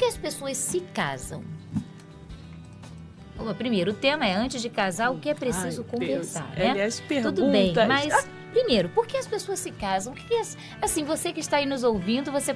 as pessoas se casam? Bom, primeiro, o tema é antes de casar, o que é preciso conversar, Deus, né? as perguntas. Tudo bem, mas primeiro, por que as pessoas se casam? O que é, assim, você que está aí nos ouvindo, você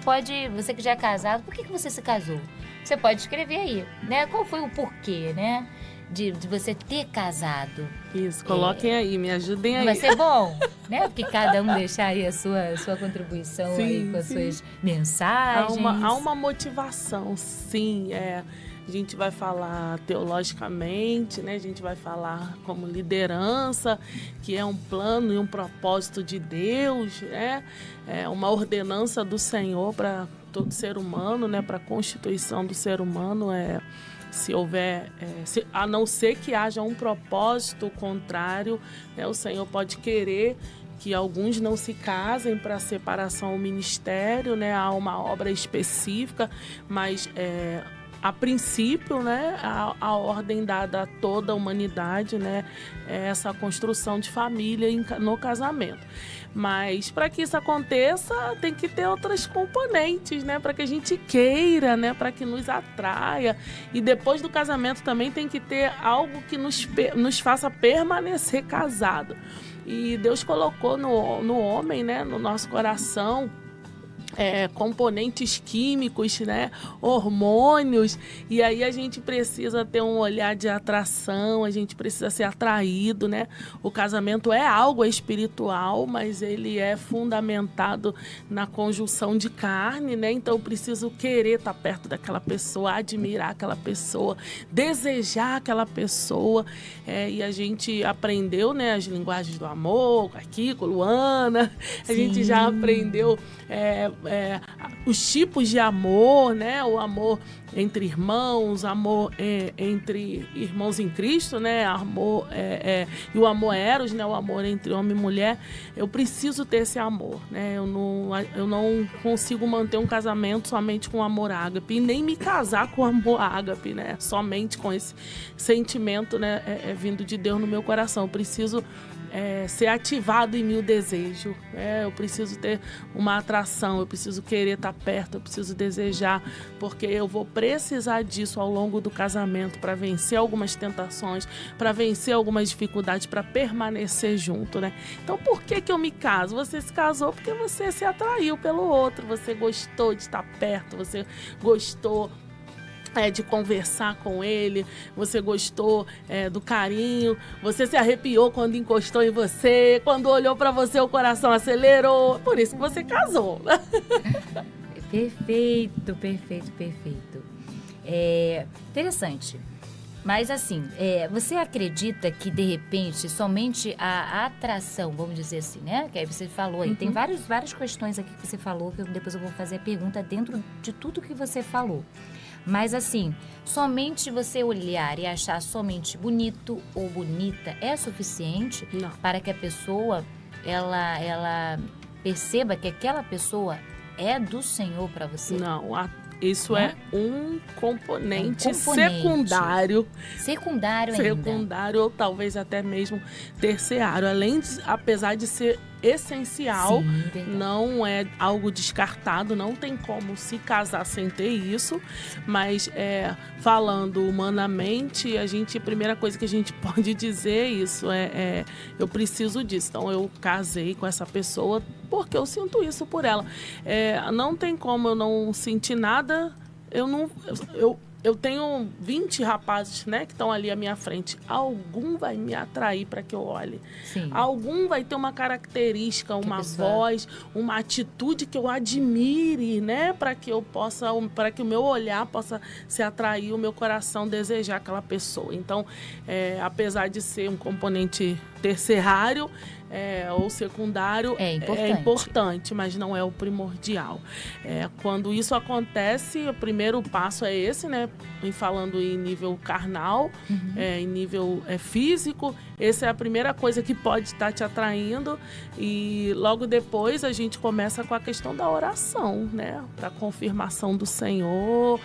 que já é casado, por que você se casou? Você pode escrever aí, né? Qual foi o porquê, né? De você ter casado. Isso, coloquem aí, me ajudem aí. Vai ser bom, né? Porque cada um deixar aí a sua contribuição aí com as suas mensagens. Há uma motivação, sim. A gente vai falar teologicamente, né? A gente vai falar como liderança, que é um plano e um propósito de Deus, né? É uma ordenança do Senhor para todo ser humano, né? Para a constituição do ser humano, se houver, a não ser que haja um propósito contrário, né, o Senhor pode querer que alguns não se casem para separação ao ministério, né, há uma obra específica, mas a princípio, né, a ordem dada a toda a humanidade, né, é essa construção de família no casamento. Mas para que isso aconteça, tem que ter outras componentes, né? Para que a gente queira, né? Para que nos atraia. E depois do casamento também tem que ter algo que nos faça permanecer casado. E Deus colocou no homem, né? No nosso coração, componentes químicos, né? Hormônios, e aí a gente precisa ter um olhar de atração, a gente precisa ser atraído, né? O casamento é algo espiritual, mas ele é fundamentado na conjunção de carne, né? Então eu preciso querer estar perto daquela pessoa, admirar aquela pessoa, desejar aquela pessoa, e a gente aprendeu, né? As linguagens do amor, aqui com Luana, a gente já aprendeu os tipos de amor, né? O amor entre irmãos, amor entre irmãos em Cristo, né? Amor, e o amor eros, né? O amor entre homem e mulher. Eu preciso ter esse amor, né? Eu não consigo manter um casamento somente com amor ágape, e nem me casar com amor ágape, né? Somente com esse sentimento, né? Vindo de Deus no meu coração. Eu preciso ser ativado em mim o desejo, eu preciso ter uma atração, eu preciso querer estar perto, eu preciso desejar, porque eu vou precisar disso ao longo do casamento para vencer algumas tentações, para vencer algumas dificuldades, para permanecer junto, né? Então, por que eu me caso? Você se casou porque você se atraiu pelo outro, você gostou de estar perto, você gostou de conversar com ele, você gostou do carinho, você se arrepiou quando encostou em você, quando olhou para você o coração acelerou, por isso que você casou. Perfeito. Interessante. Mas assim, você acredita que de repente somente a atração, vamos dizer assim, né? Que aí você falou aí, tem várias questões aqui que você falou, que depois eu vou fazer a pergunta dentro de tudo que você falou. Mas assim, somente você olhar e achar somente bonito ou bonita é suficiente para que a pessoa ela perceba que aquela pessoa é do Senhor para você? Não, isso é um componente secundário. Secundário ou talvez até mesmo terciário. Apesar de ser essencial, não é algo descartado, não tem como se casar sem ter isso, mas falando humanamente, a primeira coisa que a gente pode dizer isso eu preciso disso. Então eu casei com essa pessoa porque eu sinto isso por ela. Não tem como eu não sentir nada. Eu tenho 20 rapazes, né, que estão ali à minha frente. Algum vai me atrair para que eu olhe. Sim. Algum vai ter uma característica, uma voz, uma atitude que eu admire, né, para que o meu olhar possa se atrair, o meu coração desejar aquela pessoa. Então, apesar de ser um componente terciário, ou secundário, é importante, mas não é o primordial. Quando isso acontece, o primeiro passo é esse, né? Falando em nível carnal, em nível físico, essa é a primeira coisa que pode estar te atraindo, e logo depois a gente começa com a questão da oração, né? Para a confirmação do Senhor.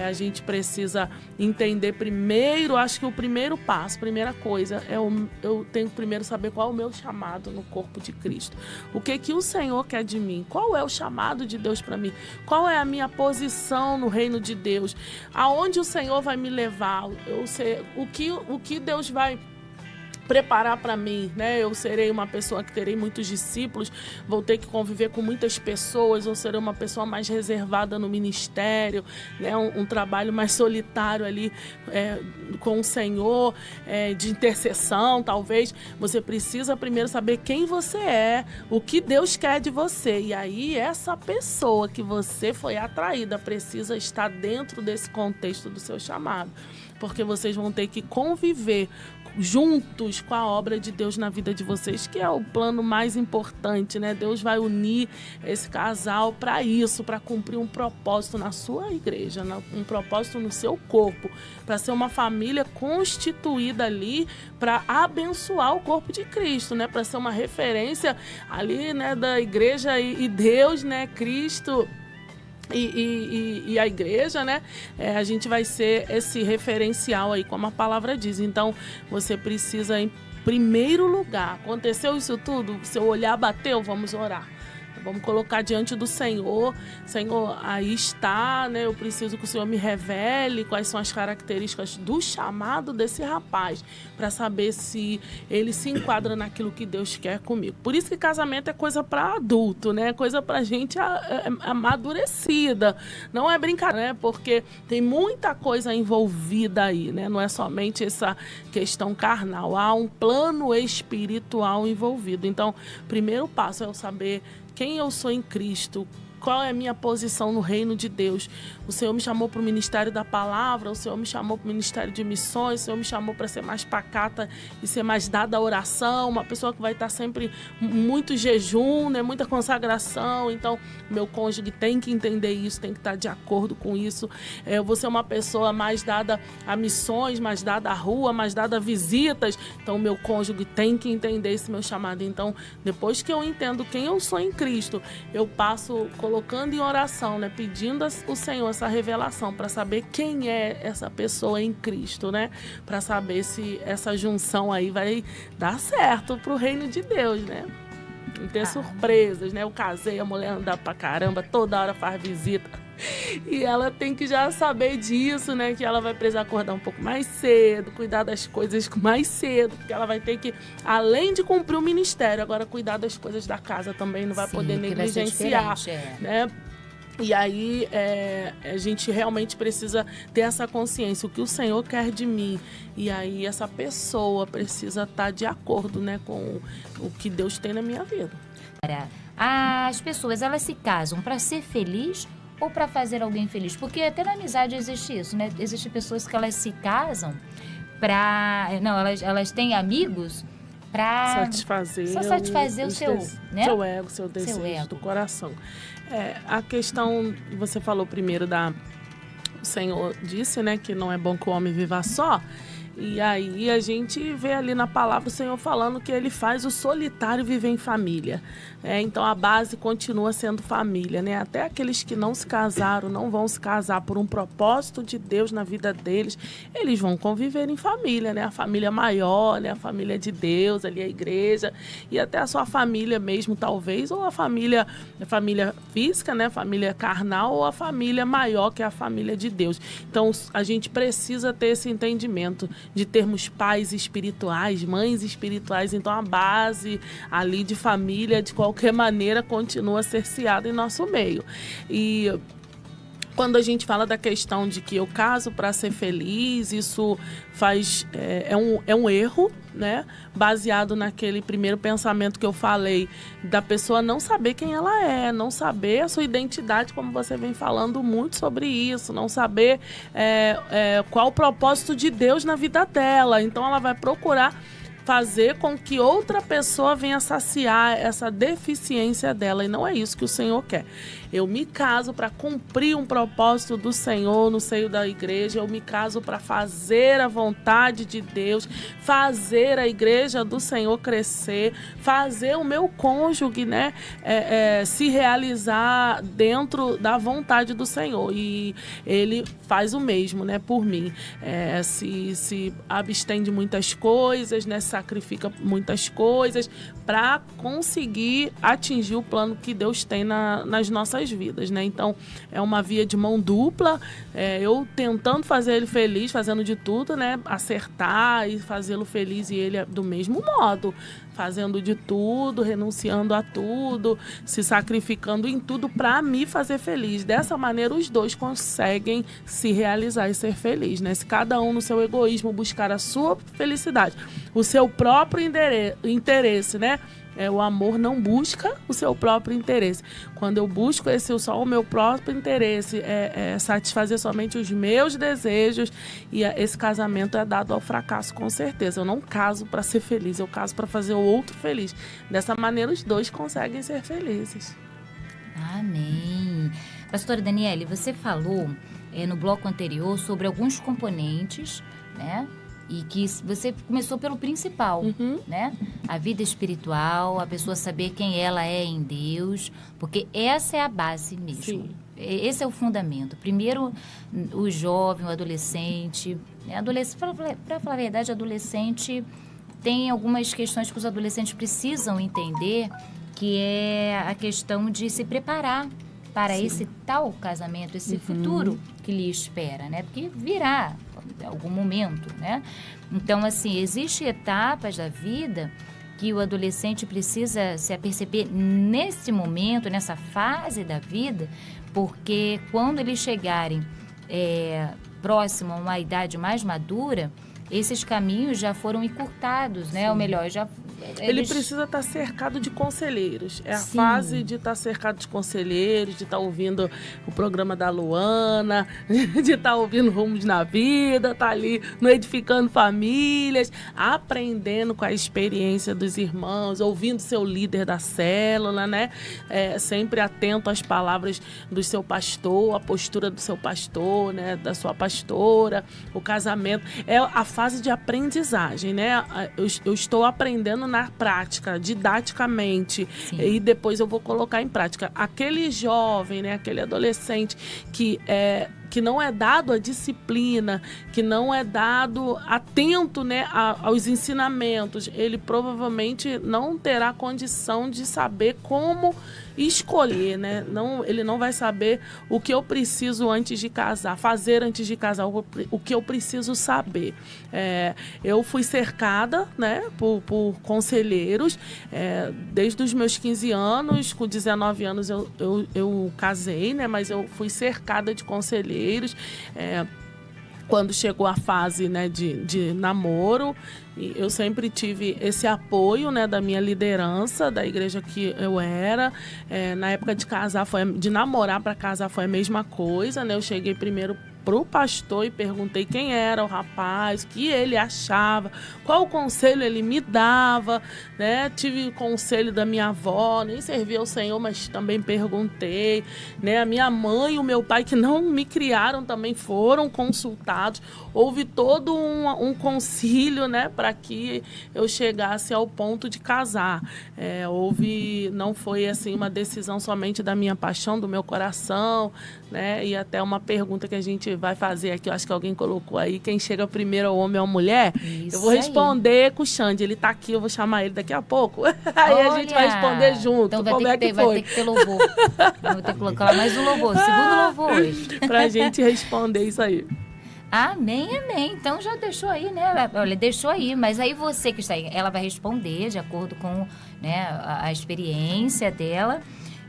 A gente precisa entender primeiro, acho que o primeiro passo, primeira coisa, eu tenho que primeiro saber qual é o meu chamado. chamado no corpo de Cristo. O que o Senhor quer de mim? Qual é o chamado de Deus para mim? Qual é a minha posição no reino de Deus? Aonde o Senhor vai me levar? Eu sei, o que Deus vai preparar para mim, né? Eu serei uma pessoa que terei muitos discípulos, vou ter que conviver com muitas pessoas, ou serei uma pessoa mais reservada no ministério, né? Um trabalho mais solitário ali com o Senhor, de intercessão, talvez. Você precisa primeiro saber quem você é, o que Deus quer de você, e aí essa pessoa que você foi atraída precisa estar dentro desse contexto do seu chamado, porque vocês vão ter que conviver juntos com a obra de Deus na vida de vocês, que é o plano mais importante, né? Deus vai unir esse casal para isso, para cumprir um propósito na sua igreja, um propósito no seu corpo, para ser uma família constituída ali para abençoar o corpo de Cristo, né? Para ser uma referência ali, né, da igreja e Deus, né? Cristo e a igreja, né? A gente vai ser esse referencial aí, como a palavra diz. Então, você precisa, em primeiro lugar, aconteceu isso tudo, seu olhar bateu, vamos orar. Vamos colocar diante do Senhor. Senhor, aí está, né? Eu preciso que o Senhor me revele quais são as características do chamado desse rapaz, para saber se ele se enquadra naquilo que Deus quer comigo. Por isso que casamento é coisa para adulto, né? Coisa para gente amadurecida. Não é brincadeira, né? Porque tem muita coisa envolvida aí, né? Não é somente essa questão carnal. Há um plano espiritual envolvido. Então, primeiro passo é eu saber quem eu sou em Cristo, qual é a minha posição no reino de Deus. O Senhor me chamou para o ministério da palavra, o Senhor me chamou para o ministério de missões, o Senhor me chamou para ser mais pacata e ser mais dada à oração, uma pessoa que vai estar sempre muito jejum, né, muita consagração. Então, meu cônjuge tem que entender isso, tem que estar de acordo com isso. Eu vou ser uma pessoa mais dada a missões, mais dada à rua, mais dada a visitas. Então, meu cônjuge tem que entender esse meu chamado. Então, depois que eu entendo quem eu sou em Cristo, eu passo colocando em oração, né, pedindo ao Senhor essa revelação para saber quem é essa pessoa em Cristo, né, para saber se essa junção aí vai dar certo pro reino de Deus, né. Não ter surpresas, né. Eu casei, a mulher anda pra caramba, toda hora faz visita. E ela tem que já saber disso, né? Que ela vai precisar acordar um pouco mais cedo, cuidar das coisas mais cedo, porque ela vai ter que, além de cumprir o ministério, agora cuidar das coisas da casa também, não vai poder negligenciar, né? E aí a gente realmente precisa ter essa consciência, o que o Senhor quer de mim. E aí essa pessoa precisa estar de acordo, né, com o que Deus tem na minha vida. As pessoas, elas se casam para ser feliz ou para fazer alguém feliz? Porque até na amizade existe isso, né? Existem pessoas que elas se casam para... Não, elas têm amigos para... satisfazer o seu... né? Seu ego, seu desejo do coração. A questão, você falou primeiro o Senhor disse, né, que não é bom que o homem viva só. E aí a gente vê ali na palavra o Senhor falando que ele faz o solitário viver em família. Então a base continua sendo família, né? Até aqueles que não se casaram, não vão se casar por um propósito de Deus na vida deles, eles vão conviver em família, né? A família maior, né? A família de Deus, ali a igreja, e até a sua família mesmo, talvez, ou a família física, né? A família carnal, ou a família maior, que é a família de Deus. Então a gente precisa ter esse entendimento de termos pais espirituais, mães espirituais. Então a base ali de família, de qualquer maneira, continua cerceada em nosso meio. E quando a gente fala da questão de que eu caso para ser feliz, isso é um erro, né? Baseado naquele primeiro pensamento que eu falei, da pessoa não saber quem ela é, não saber a sua identidade, como você vem falando muito sobre isso, não saber qual o propósito de Deus na vida dela. Então ela vai procurar fazer com que outra pessoa venha saciar essa deficiência dela, e não é isso que o Senhor quer. Eu me caso para cumprir um propósito do Senhor no seio da igreja. Eu me caso para fazer a vontade de Deus, fazer a igreja do Senhor crescer, fazer o meu cônjuge, né, se realizar dentro da vontade do Senhor. E ele faz o mesmo, né, por mim. Se abstém de muitas coisas, né, sacrifica muitas coisas para conseguir atingir o plano que Deus tem nas nossas vidas, né? Então, é uma via de mão dupla, eu tentando fazer ele feliz, fazendo de tudo, né, acertar e fazê-lo feliz, e ele do mesmo modo, fazendo de tudo, renunciando a tudo, se sacrificando em tudo para me fazer feliz. Dessa maneira, os dois conseguem se realizar e ser feliz, né? Se cada um no seu egoísmo buscar a sua felicidade, o seu próprio interesse, né? O amor não busca o seu próprio interesse. Quando eu busco só o meu próprio interesse, satisfazer somente os meus desejos, e esse casamento é dado ao fracasso, com certeza. Eu não caso para ser feliz, eu caso para fazer o outro feliz. Dessa maneira, os dois conseguem ser felizes. Amém. Pastora Daniele, você falou no bloco anterior sobre alguns componentes, né? E que você começou pelo principal, né? A vida espiritual, a pessoa saber quem ela é em Deus, porque essa é a base mesmo. Sim. Esse é o fundamento. Primeiro, o jovem, o adolescente. Para falar a verdade, adolescente tem algumas questões que os adolescentes precisam entender, que é a questão de se preparar para Sim. esse tal casamento, esse futuro que lhe espera, né? Porque virá em algum momento, né? Então, assim, existem etapas da vida que o adolescente precisa se aperceber nesse momento, nessa fase da vida, porque quando eles chegarem próximo a uma idade mais madura, esses caminhos já foram encurtados, né? Ou melhor, ele precisa estar cercado de conselheiros. É a fase de estar cercado de conselheiros, de estar ouvindo o programa da Luana, de estar ouvindo Rumos na Vida, estar ali no Edificando Famílias, aprendendo com a experiência dos irmãos, ouvindo seu líder da célula, né? Sempre atento às palavras do seu pastor, a postura do seu pastor, né? Da sua pastora, o casamento. É a fase de aprendizagem, né? Eu estou aprendendo na prática, didaticamente, e depois eu vou colocar em prática. Aquele jovem, né, aquele adolescente que não é dado a disciplina, que não é dado atento, né, aos ensinamentos, ele provavelmente não terá condição de saber como escolher, né? Ele não vai saber o que eu preciso antes de casar, fazer antes de casar, o que eu preciso saber. Eu fui cercada, né, por conselheiros, desde os meus 15 anos, com 19 anos eu casei, né, mas eu fui cercada de conselheiros. Quando chegou a fase, né, de namoro, eu sempre tive esse apoio, né, da minha liderança, da igreja que eu era. Na época de namorar para casar foi a mesma coisa, né? Eu cheguei primeiro pro pastor e perguntei quem era o rapaz, o que ele achava, qual conselho ele me dava, né? Tive conselho da minha avó, nem servia ao Senhor, mas também perguntei, né? A minha mãe e o meu pai, que não me criaram, também foram consultados. Houve todo um concílio, né, para que eu chegasse ao ponto de casar. Não foi assim uma decisão somente da minha paixão, do meu coração, né? E até uma pergunta que a gente vai fazer aqui, eu acho que alguém colocou aí, quem chega primeiro é o homem ou a mulher? Isso, eu vou responder com o Xande, ele tá aqui, eu vou chamar ele daqui a pouco. Aí olha, a gente vai responder junto. Então vai ter que ter louvor. Vou ter que colocar mais um louvor, segundo louvor hoje. Pra gente responder isso aí. Amém, amém. Então já deixou aí, né? Olha, deixou aí, mas aí você que está aí, ela vai responder de acordo com, né, a experiência dela.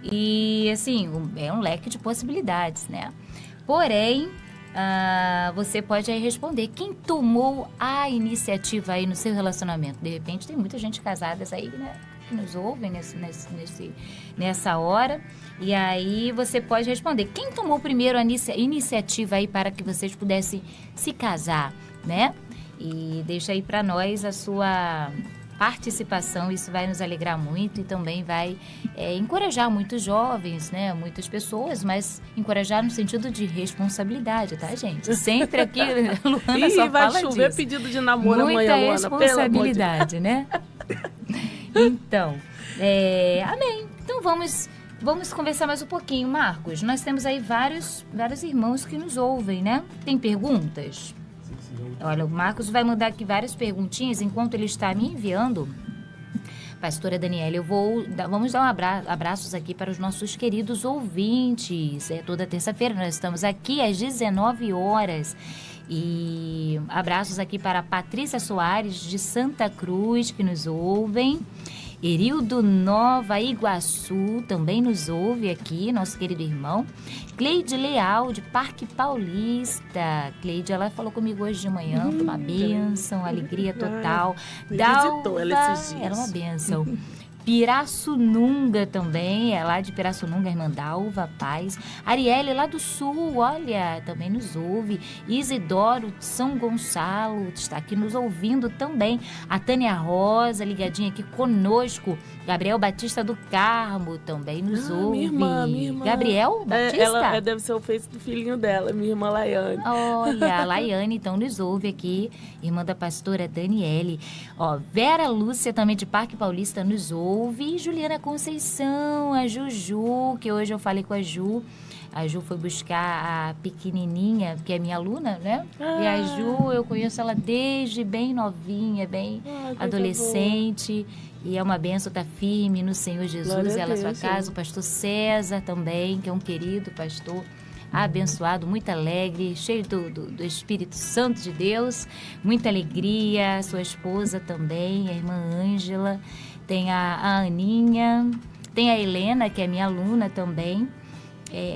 E, assim, é um leque de possibilidades, né? Porém, você pode aí responder. Quem tomou a iniciativa aí no seu relacionamento? De repente, tem muita gente casada aí, né? Que nos ouvem nessa hora. E aí, você pode responder. Quem tomou primeiro a iniciativa aí para que vocês pudessem se casar, né? E deixa aí para nós a participação, isso vai nos alegrar muito e também vai encorajar muitos jovens, né? Muitas pessoas, mas encorajar no sentido de responsabilidade, tá, gente? Sempre aqui, Luana só vai fala chover disso. pedido de namoro Muita amanhã, Luana, responsabilidade, né? Então, amém. Então vamos conversar mais um pouquinho, Marcos. Nós temos aí vários irmãos que nos ouvem, né? Tem perguntas? Olha, o Marcos vai mandar aqui várias perguntinhas enquanto ele está me enviando. Pastora Daniela, vamos dar abraços aqui para os nossos queridos ouvintes. Toda terça-feira nós estamos aqui às 19 horas. E abraços aqui para Patrícia Soares, de Santa Cruz, que nos ouvem. Erildo Nova Iguaçu também nos ouve aqui, nosso querido irmão. Cleide Leal, de Parque Paulista. Cleide, ela falou comigo hoje de manhã, foi uma bênção, alegria total. Visitou ela esses dias. Era uma bênção. Pirassununga também, lá de Pirassununga, irmã Dalva Paz. Arielle, lá do Sul, olha, também nos ouve. Isidoro de São Gonçalo está aqui nos ouvindo também. A Tânia Rosa, ligadinha aqui conosco. Gabriel Batista do Carmo também nos ouve. Minha irmã. Gabriel Batista? Ela deve ser o Face do filhinho dela, minha irmã Laiane. Olha, a Laiane então nos ouve aqui, irmã da pastora Daniele. Vera Lúcia também de Parque Paulista nos ouve. Juliana Conceição, a Juju, que hoje eu falei com a Ju. A Ju foi buscar a pequenininha, que é minha aluna, né? E a Ju, eu conheço ela desde bem novinha, bem adolescente. E é uma bênção estar firme no Senhor Jesus. Ela, sua casa, o pastor César também, que é um querido pastor, abençoado, muito alegre, cheio do Espírito Santo de Deus. Muita alegria. Sua esposa também, a irmã Ângela. Tem a Aninha, tem a Helena, que é minha aluna também,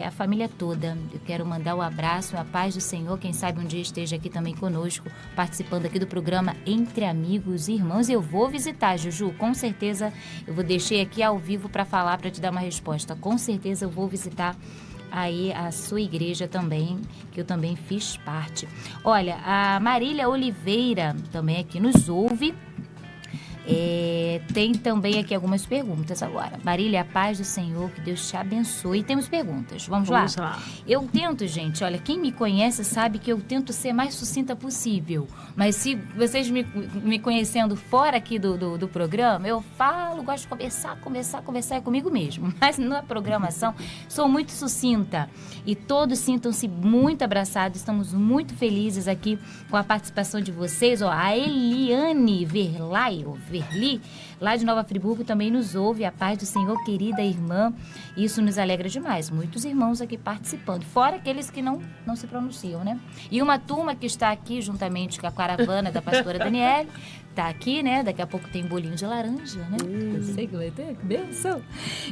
a família toda. Eu quero mandar um abraço, a paz do Senhor, quem sabe um dia esteja aqui também conosco, participando aqui do programa Entre Amigos e Irmãos. Eu vou visitar, Juju, com certeza, eu vou deixar aqui ao vivo para falar, para te dar uma resposta. Com certeza eu vou visitar aí a sua igreja também, que eu também fiz parte. Olha, a Marília Oliveira também aqui nos ouve. Tem também aqui algumas perguntas agora. Marília, a paz do Senhor, que Deus te abençoe. Temos perguntas, vamos lá? Eu tento, gente, olha, quem me conhece sabe que eu tento ser mais sucinta possível. Mas se vocês me conhecendo fora aqui do programa, eu falo, gosto de conversar comigo mesmo. Mas na programação, sou muito sucinta. E todos sintam-se muito abraçados, estamos muito felizes aqui com a participação de vocês. A Eliane Verli, lá de Nova Friburgo, também nos ouve. A paz do Senhor, querida irmã. Isso nos alegra demais. Muitos irmãos aqui participando, fora aqueles que não se pronunciam, né? E uma turma que está aqui juntamente com a caravana da pastora Daniele, tá aqui, né? Daqui a pouco tem bolinho de laranja, né? Eu sei que vai ter, que benção.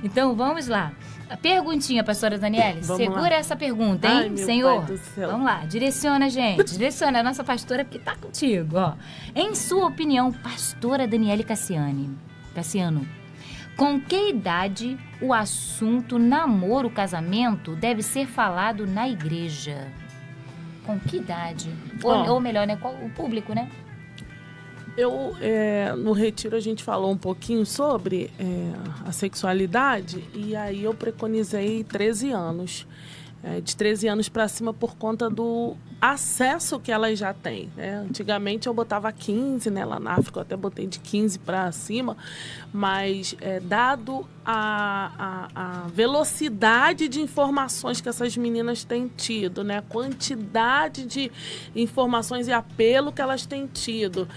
Então, vamos lá. A perguntinha, pastora Daniele, segura essa pergunta, hein, Ai, Senhor? Vamos lá, direciona, gente. Direciona a nossa pastora, porque tá contigo, ó. Em sua opinião, pastora Daniele Cassiano, com que idade o assunto namoro, casamento deve ser falado na igreja? Com que idade? Ou melhor, né? Qual o público, né? No retiro a gente falou um pouquinho sobre a sexualidade e aí eu preconizei 13 anos. De 13 anos para cima por conta do acesso que elas já têm, né? Antigamente eu botava 15, né? Lá na África eu até botei de 15 para cima, mas dado a velocidade de informações que essas meninas têm tido, né? A quantidade de informações e apelo que elas têm tido.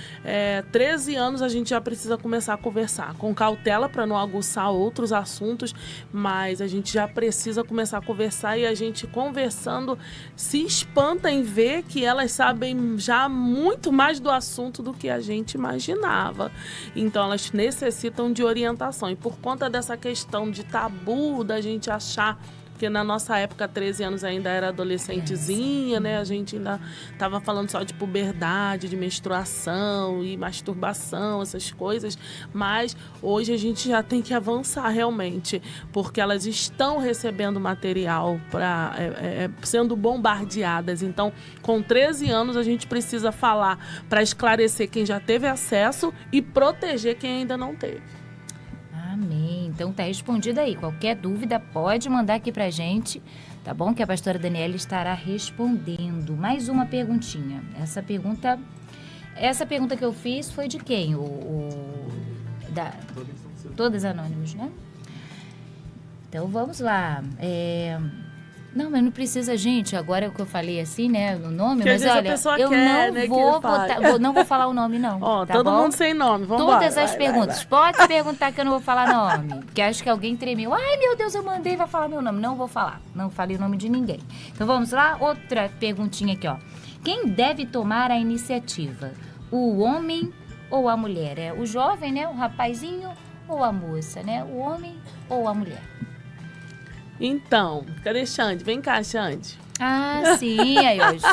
13 anos a gente já precisa começar a conversar com cautela para não aguçar outros assuntos, mas a gente já precisa começar a conversar e a gente conversando se espanta em ver que elas sabem já muito mais do assunto do que a gente imaginava. Então elas necessitam de orientação e por conta dessa questão de tabu da gente achar Porque na nossa época, 13 anos ainda era adolescentezinha, né? A gente ainda tava falando só de puberdade, de menstruação e masturbação, essas coisas. Mas hoje a gente já tem que avançar realmente, porque elas estão recebendo material, sendo bombardeadas. Então, com 13 anos, a gente precisa falar para esclarecer quem já teve acesso e proteger quem ainda não teve. Amém. Então tá respondido aí. Qualquer dúvida pode mandar aqui pra gente, tá bom? Que a pastora Daniela estará respondendo. Mais uma perguntinha. Essa pergunta que eu fiz foi de quem? Todas anônimos, né? Então vamos lá. Não, mas não precisa, gente. Agora é o que eu falei assim, né? No nome, que mas olha, eu quer, não né, vou botar, não vou falar o nome, não. Ó, tá todo bom? mundo sem nome. Vamos Todas as perguntas. Pode perguntar que eu não vou falar nome. Porque acho que alguém tremeu. Ai, meu Deus, eu mandei, vai falar meu nome. Não vou falar. Não falei o nome de ninguém. Então vamos lá. Outra perguntinha aqui, ó. Quem deve tomar a iniciativa? O homem ou a mulher? É o jovem, né? O rapazinho ou a moça, né? O homem ou a mulher? Então, cadê Xande? Vem cá, Xande. Ah, sim, aí hoje.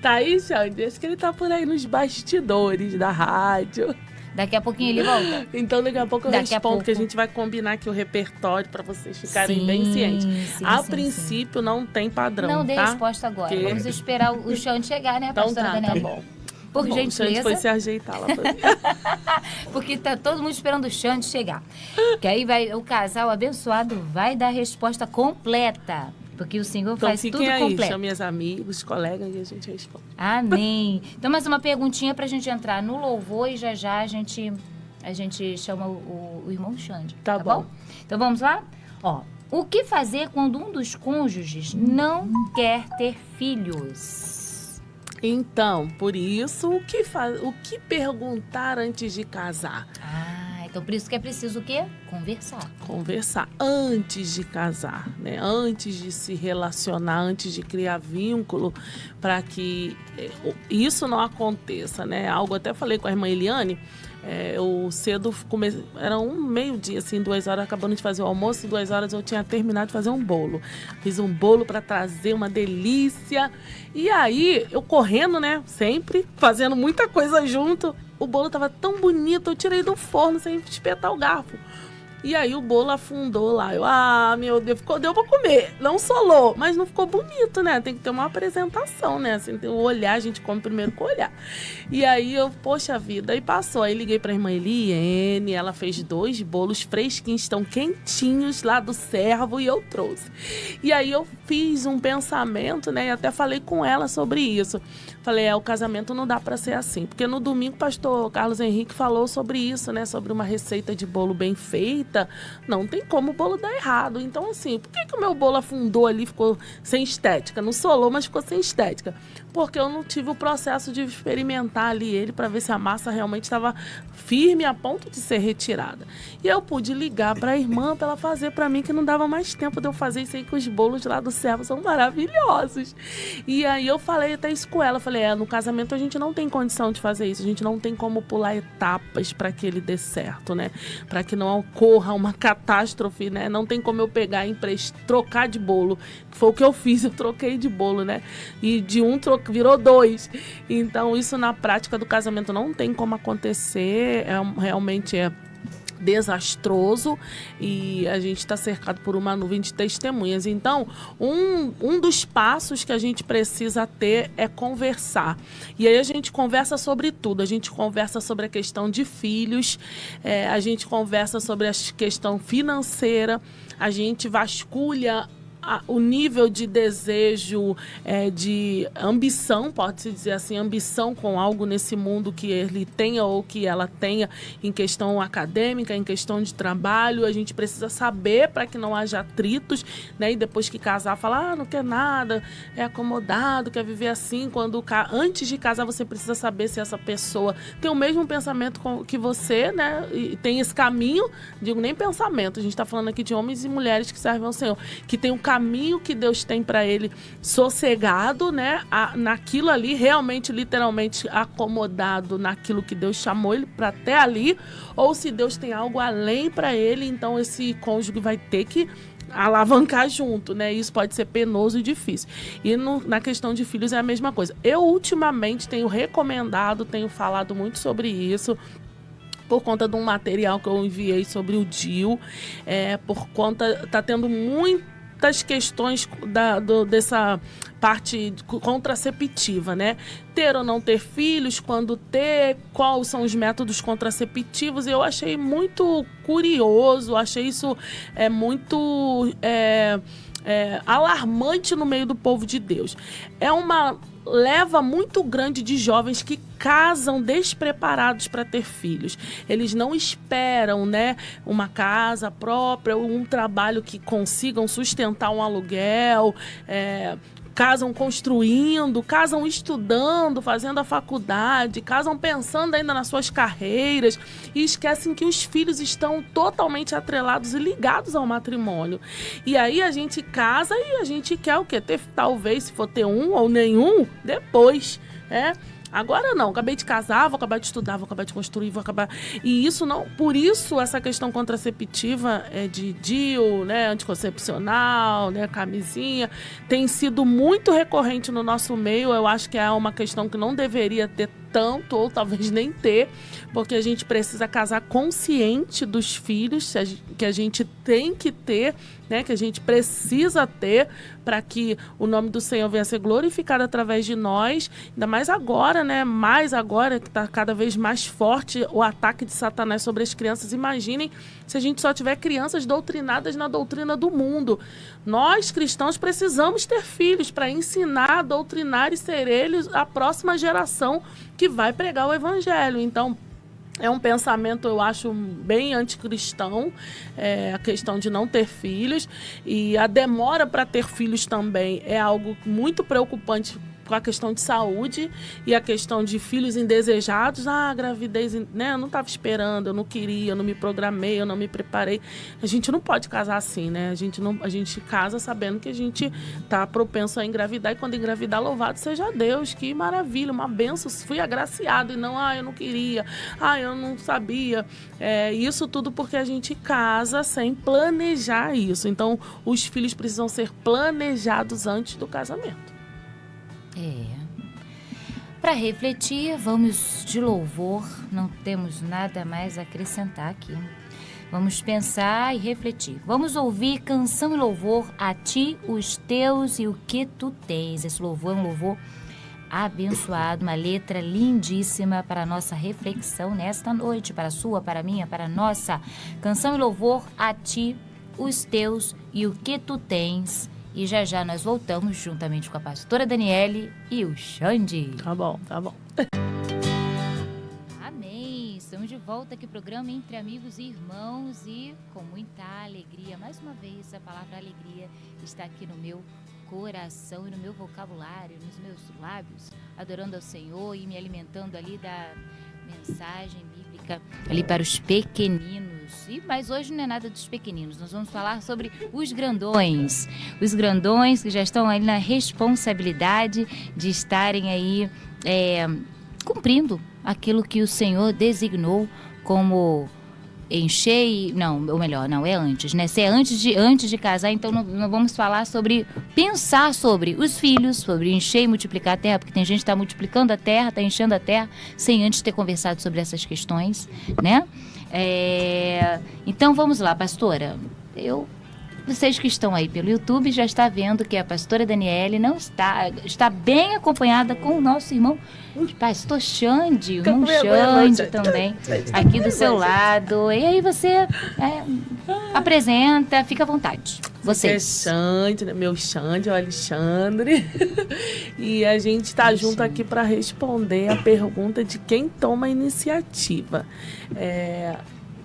Tá aí, Xande? Acho que ele tá por aí nos bastidores da rádio. Daqui a pouquinho ele volta. Então, daqui a pouco eu respondo, que a gente vai combinar aqui o repertório para vocês ficarem bem cientes. A princípio, não tem padrão, não dê tá? resposta agora. Vamos esperar o Xande chegar, né, pastora Daniela? Tá bom. Por gentileza. O Xande foi se ajeitar lá pra mim. Porque tá todo mundo esperando o Xande chegar. Que aí o casal abençoado vai dar a resposta completa. Porque o Senhor faz tudo aí, completo. Chame as amigos, colegas e a gente responde. Amém. Então, mais uma perguntinha pra gente entrar no louvor e já a gente chama o irmão Xande. Tá bom? Então, vamos lá? Ó, o que fazer quando um dos cônjuges não quer ter filhos? Então, por isso, o que perguntar antes de casar? Então por isso que é preciso o quê? Conversar. Conversar antes de casar, né? Antes de se relacionar, antes de criar vínculo, para que isso não aconteça, né? Algo até falei com a irmã Eliane. Eu cedo era meio-dia, assim, 2 horas, acabando de fazer o almoço, 2 horas eu tinha terminado de fazer um bolo. Fiz um bolo para trazer, uma delícia. E aí, eu correndo, né, sempre, fazendo muita coisa junto. O bolo tava tão bonito, eu tirei do forno sem espetar o garfo. E aí o bolo afundou lá. Meu Deus, deu pra comer. Não solou, mas não ficou bonito, né? Tem que ter uma apresentação, né? Assim, o olhar, a gente come primeiro com o olhar. E aí poxa vida, aí passou. Aí liguei pra irmã Eliane, ela fez 2 bolos fresquinhos, estão quentinhos lá do servo e eu trouxe. E aí eu fiz um pensamento, né? E até falei com ela sobre isso. Falei, o casamento não dá pra ser assim. Porque no domingo o pastor Carlos Henrique falou sobre isso, né? Sobre uma receita de bolo bem feita. Não tem como o bolo dar errado. Então, assim, por que o meu bolo afundou ali, ficou sem estética? Não solou, mas ficou sem estética. Porque eu não tive o processo de experimentar ali ele para ver se a massa realmente estava firme a ponto de ser retirada. E eu pude ligar para a irmã para ela fazer para mim, que não dava mais tempo de eu fazer isso aí, que os bolos lá do servo são maravilhosos. E aí eu falei até isso com ela, falei, no casamento a gente não tem condição de fazer isso, a gente não tem como pular etapas para que ele dê certo, né? Para que não ocorra uma catástrofe, né? Não tem como eu pegar e trocar de bolo, que foi o que eu fiz, eu troquei de bolo, né? E de um virou 2. Então isso na prática do casamento não tem como acontecer, realmente é desastroso e a gente está cercado por uma nuvem de testemunhas. Então, um dos passos que a gente precisa ter é conversar. E aí a gente conversa sobre tudo. A gente conversa sobre a questão de filhos, a gente conversa sobre a questão financeira, a gente vasculha o nível de desejo, de ambição, pode-se dizer assim, ambição com algo nesse mundo que ele tenha ou que ela tenha em questão acadêmica, em questão de trabalho. A gente precisa saber para que não haja atritos, né? E depois que casar, falar, não quer nada, é acomodado, quer viver assim. Antes de casar, você precisa saber se essa pessoa tem o mesmo pensamento que você, né? E tem esse caminho, digo nem pensamento, a gente está falando aqui de homens e mulheres que servem ao Senhor, que tem um caminho que Deus tem para ele sossegado, né? Naquilo ali, realmente, literalmente acomodado naquilo que Deus chamou ele para até ali, ou se Deus tem algo além para ele, então esse cônjuge vai ter que alavancar junto, né? Isso pode ser penoso e difícil. E na questão de filhos é a mesma coisa. Eu, ultimamente, tenho recomendado, tenho falado muito sobre isso, por conta de um material que eu enviei sobre o DIU, por conta, tá tendo muitas questões dessa parte contraceptiva, né? Ter ou não ter filhos, quando ter, quais são os métodos contraceptivos. Eu achei muito curioso, achei isso muito alarmante no meio do povo de Deus. É uma leva muito grande de jovens que casam despreparados para ter filhos. Eles não esperam, né, uma casa própria, um trabalho que consigam sustentar um aluguel, casam construindo, casam estudando, fazendo a faculdade, casam pensando ainda nas suas carreiras e esquecem que os filhos estão totalmente atrelados e ligados ao matrimônio. E aí a gente casa e a gente quer o quê? Ter, talvez, se for ter um ou nenhum, depois, né? Agora não, acabei de casar, vou acabar de estudar, vou acabar de construir, vou acabar... E isso não... Por isso essa questão contraceptiva de DIU, né, anticoncepcional, né, camisinha, tem sido muito recorrente no nosso meio. Eu acho que é uma questão que não deveria ter tanto, ou talvez nem ter, porque a gente precisa casar consciente dos filhos que a gente tem que ter, né, que a gente precisa ter para que o nome do Senhor venha a ser glorificado através de nós, ainda mais agora, né, mais agora que está cada vez mais forte o ataque de Satanás sobre as crianças. Imaginem se a gente só tiver crianças doutrinadas na doutrina do mundo. Nós, cristãos, precisamos ter filhos para ensinar, doutrinar e ser eles a próxima geração que vai pregar o evangelho. Então, é um pensamento, eu acho, bem anticristão, a questão de não ter filhos. E a demora para ter filhos também é algo muito preocupante com a questão de saúde e a questão de filhos indesejados. Gravidez, né? Eu não estava esperando, eu não queria, eu não me programei, eu não me preparei. A gente não pode casar assim, né? A gente casa sabendo que a gente está propenso a engravidar, e quando engravidar, louvado seja Deus, que maravilha, uma bênção, fui agraciado, e não, eu não queria, eu não sabia. Isso tudo porque a gente casa sem planejar isso. Então, os filhos precisam ser planejados antes do casamento. Para refletir, vamos de louvor, não temos nada mais a acrescentar aqui. Vamos pensar e refletir. Vamos ouvir canção e louvor, A Ti, os Teus e o que Tu Tens. Esse louvor é um louvor abençoado, uma letra lindíssima para a nossa reflexão nesta noite, para a sua, para a minha, para a nossa. Canção e louvor, A Ti, os Teus e o que Tu Tens. E já nós voltamos juntamente com a pastora Daniele e o Xande. Tá bom. Amém. Estamos de volta aqui no programa Entre Amigos e Irmãos e com muita alegria. Mais uma vez, a palavra alegria está aqui no meu coração e no meu vocabulário, nos meus lábios, adorando ao Senhor e me alimentando ali da mensagem bíblica ali para os pequeninos. Mas hoje não é nada dos pequeninos, nós vamos falar sobre os grandões que já estão aí na responsabilidade de estarem aí cumprindo aquilo que o Senhor designou como encher, é antes, né? Se é antes de casar, então não vamos falar sobre, pensar sobre os filhos, sobre encher e multiplicar a terra, porque tem gente que está multiplicando a terra, está enchendo a terra, sem antes ter conversado sobre essas questões, né? Então vamos lá, pastora. Vocês que estão aí pelo YouTube já está vendo que a pastora Daniele não está bem acompanhada com o nosso irmão pastor Xande, o irmão Xande também, aqui do seu lado. E aí você apresenta, fica à vontade. Vocês. É Xande, né? Meu Xande, é o Alexandre. E a gente está junto aqui para responder a pergunta de quem toma a iniciativa.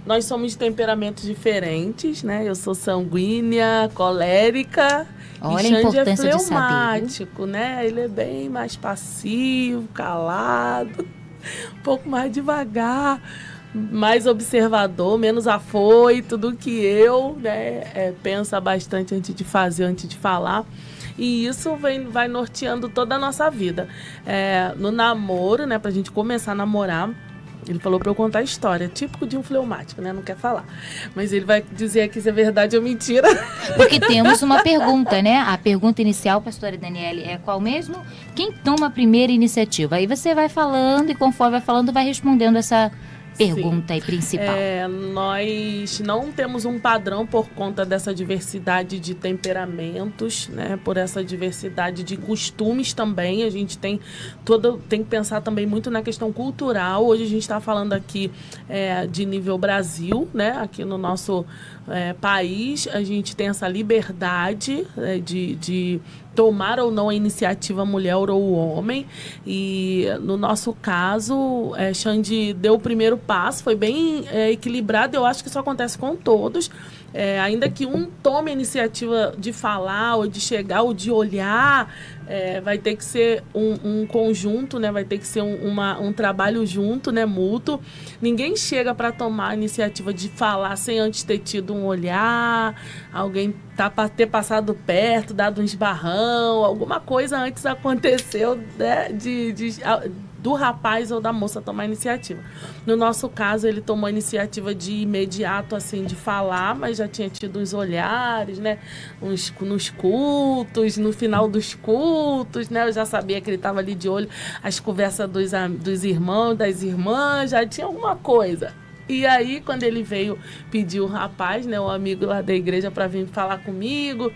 Nós somos de temperamentos diferentes, né? Eu sou sanguínea, colérica. Olha, e Xande a importância é de saber, fleumático, né? Ele é bem mais passivo, calado, um pouco mais devagar, mais observador, menos afoito do que eu, né? Pensa bastante antes de fazer, antes de falar. E isso vai norteando toda a nossa vida. No namoro, né? Pra gente começar a namorar, Ele falou para eu contar a história, típico de um fleumático, né? Não quer falar. Mas ele vai dizer aqui se é verdade ou mentira. Porque temos uma pergunta, né? A pergunta inicial, pastora Daniele, é qual mesmo? Quem toma a primeira iniciativa? Aí você vai falando e conforme vai falando, vai respondendo essa pergunta aí principal. Nós não temos um padrão por conta dessa diversidade de temperamentos, né? Por essa diversidade de costumes também. A gente tem que pensar também muito na questão cultural. Hoje a gente está falando aqui de nível Brasil, né? Aqui no nosso país, a gente tem essa liberdade de tomar ou não a iniciativa, a mulher ou o homem. E no nosso caso, Xande deu o primeiro passo, foi bem equilibrado. Eu acho que isso acontece com todos. Ainda que um tome a iniciativa de falar, ou de chegar, ou de olhar, vai ter que ser um conjunto, né? Vai ter que ser um trabalho junto, né? Mútuo. Ninguém chega para tomar a iniciativa de falar sem antes ter tido um olhar, alguém ter passado perto, dado um esbarrão, alguma coisa antes aconteceu, né? Do rapaz ou da moça tomar a iniciativa. No nosso caso, ele tomou a iniciativa de imediato, assim, de falar, mas já tinha tido os olhares, né? Nos cultos, no final dos cultos, né? Eu já sabia que ele estava ali de olho, as conversas dos irmãos, das irmãs, já tinha alguma coisa. E aí, quando ele veio pedir o rapaz, né? O amigo lá da igreja para vir falar comigo,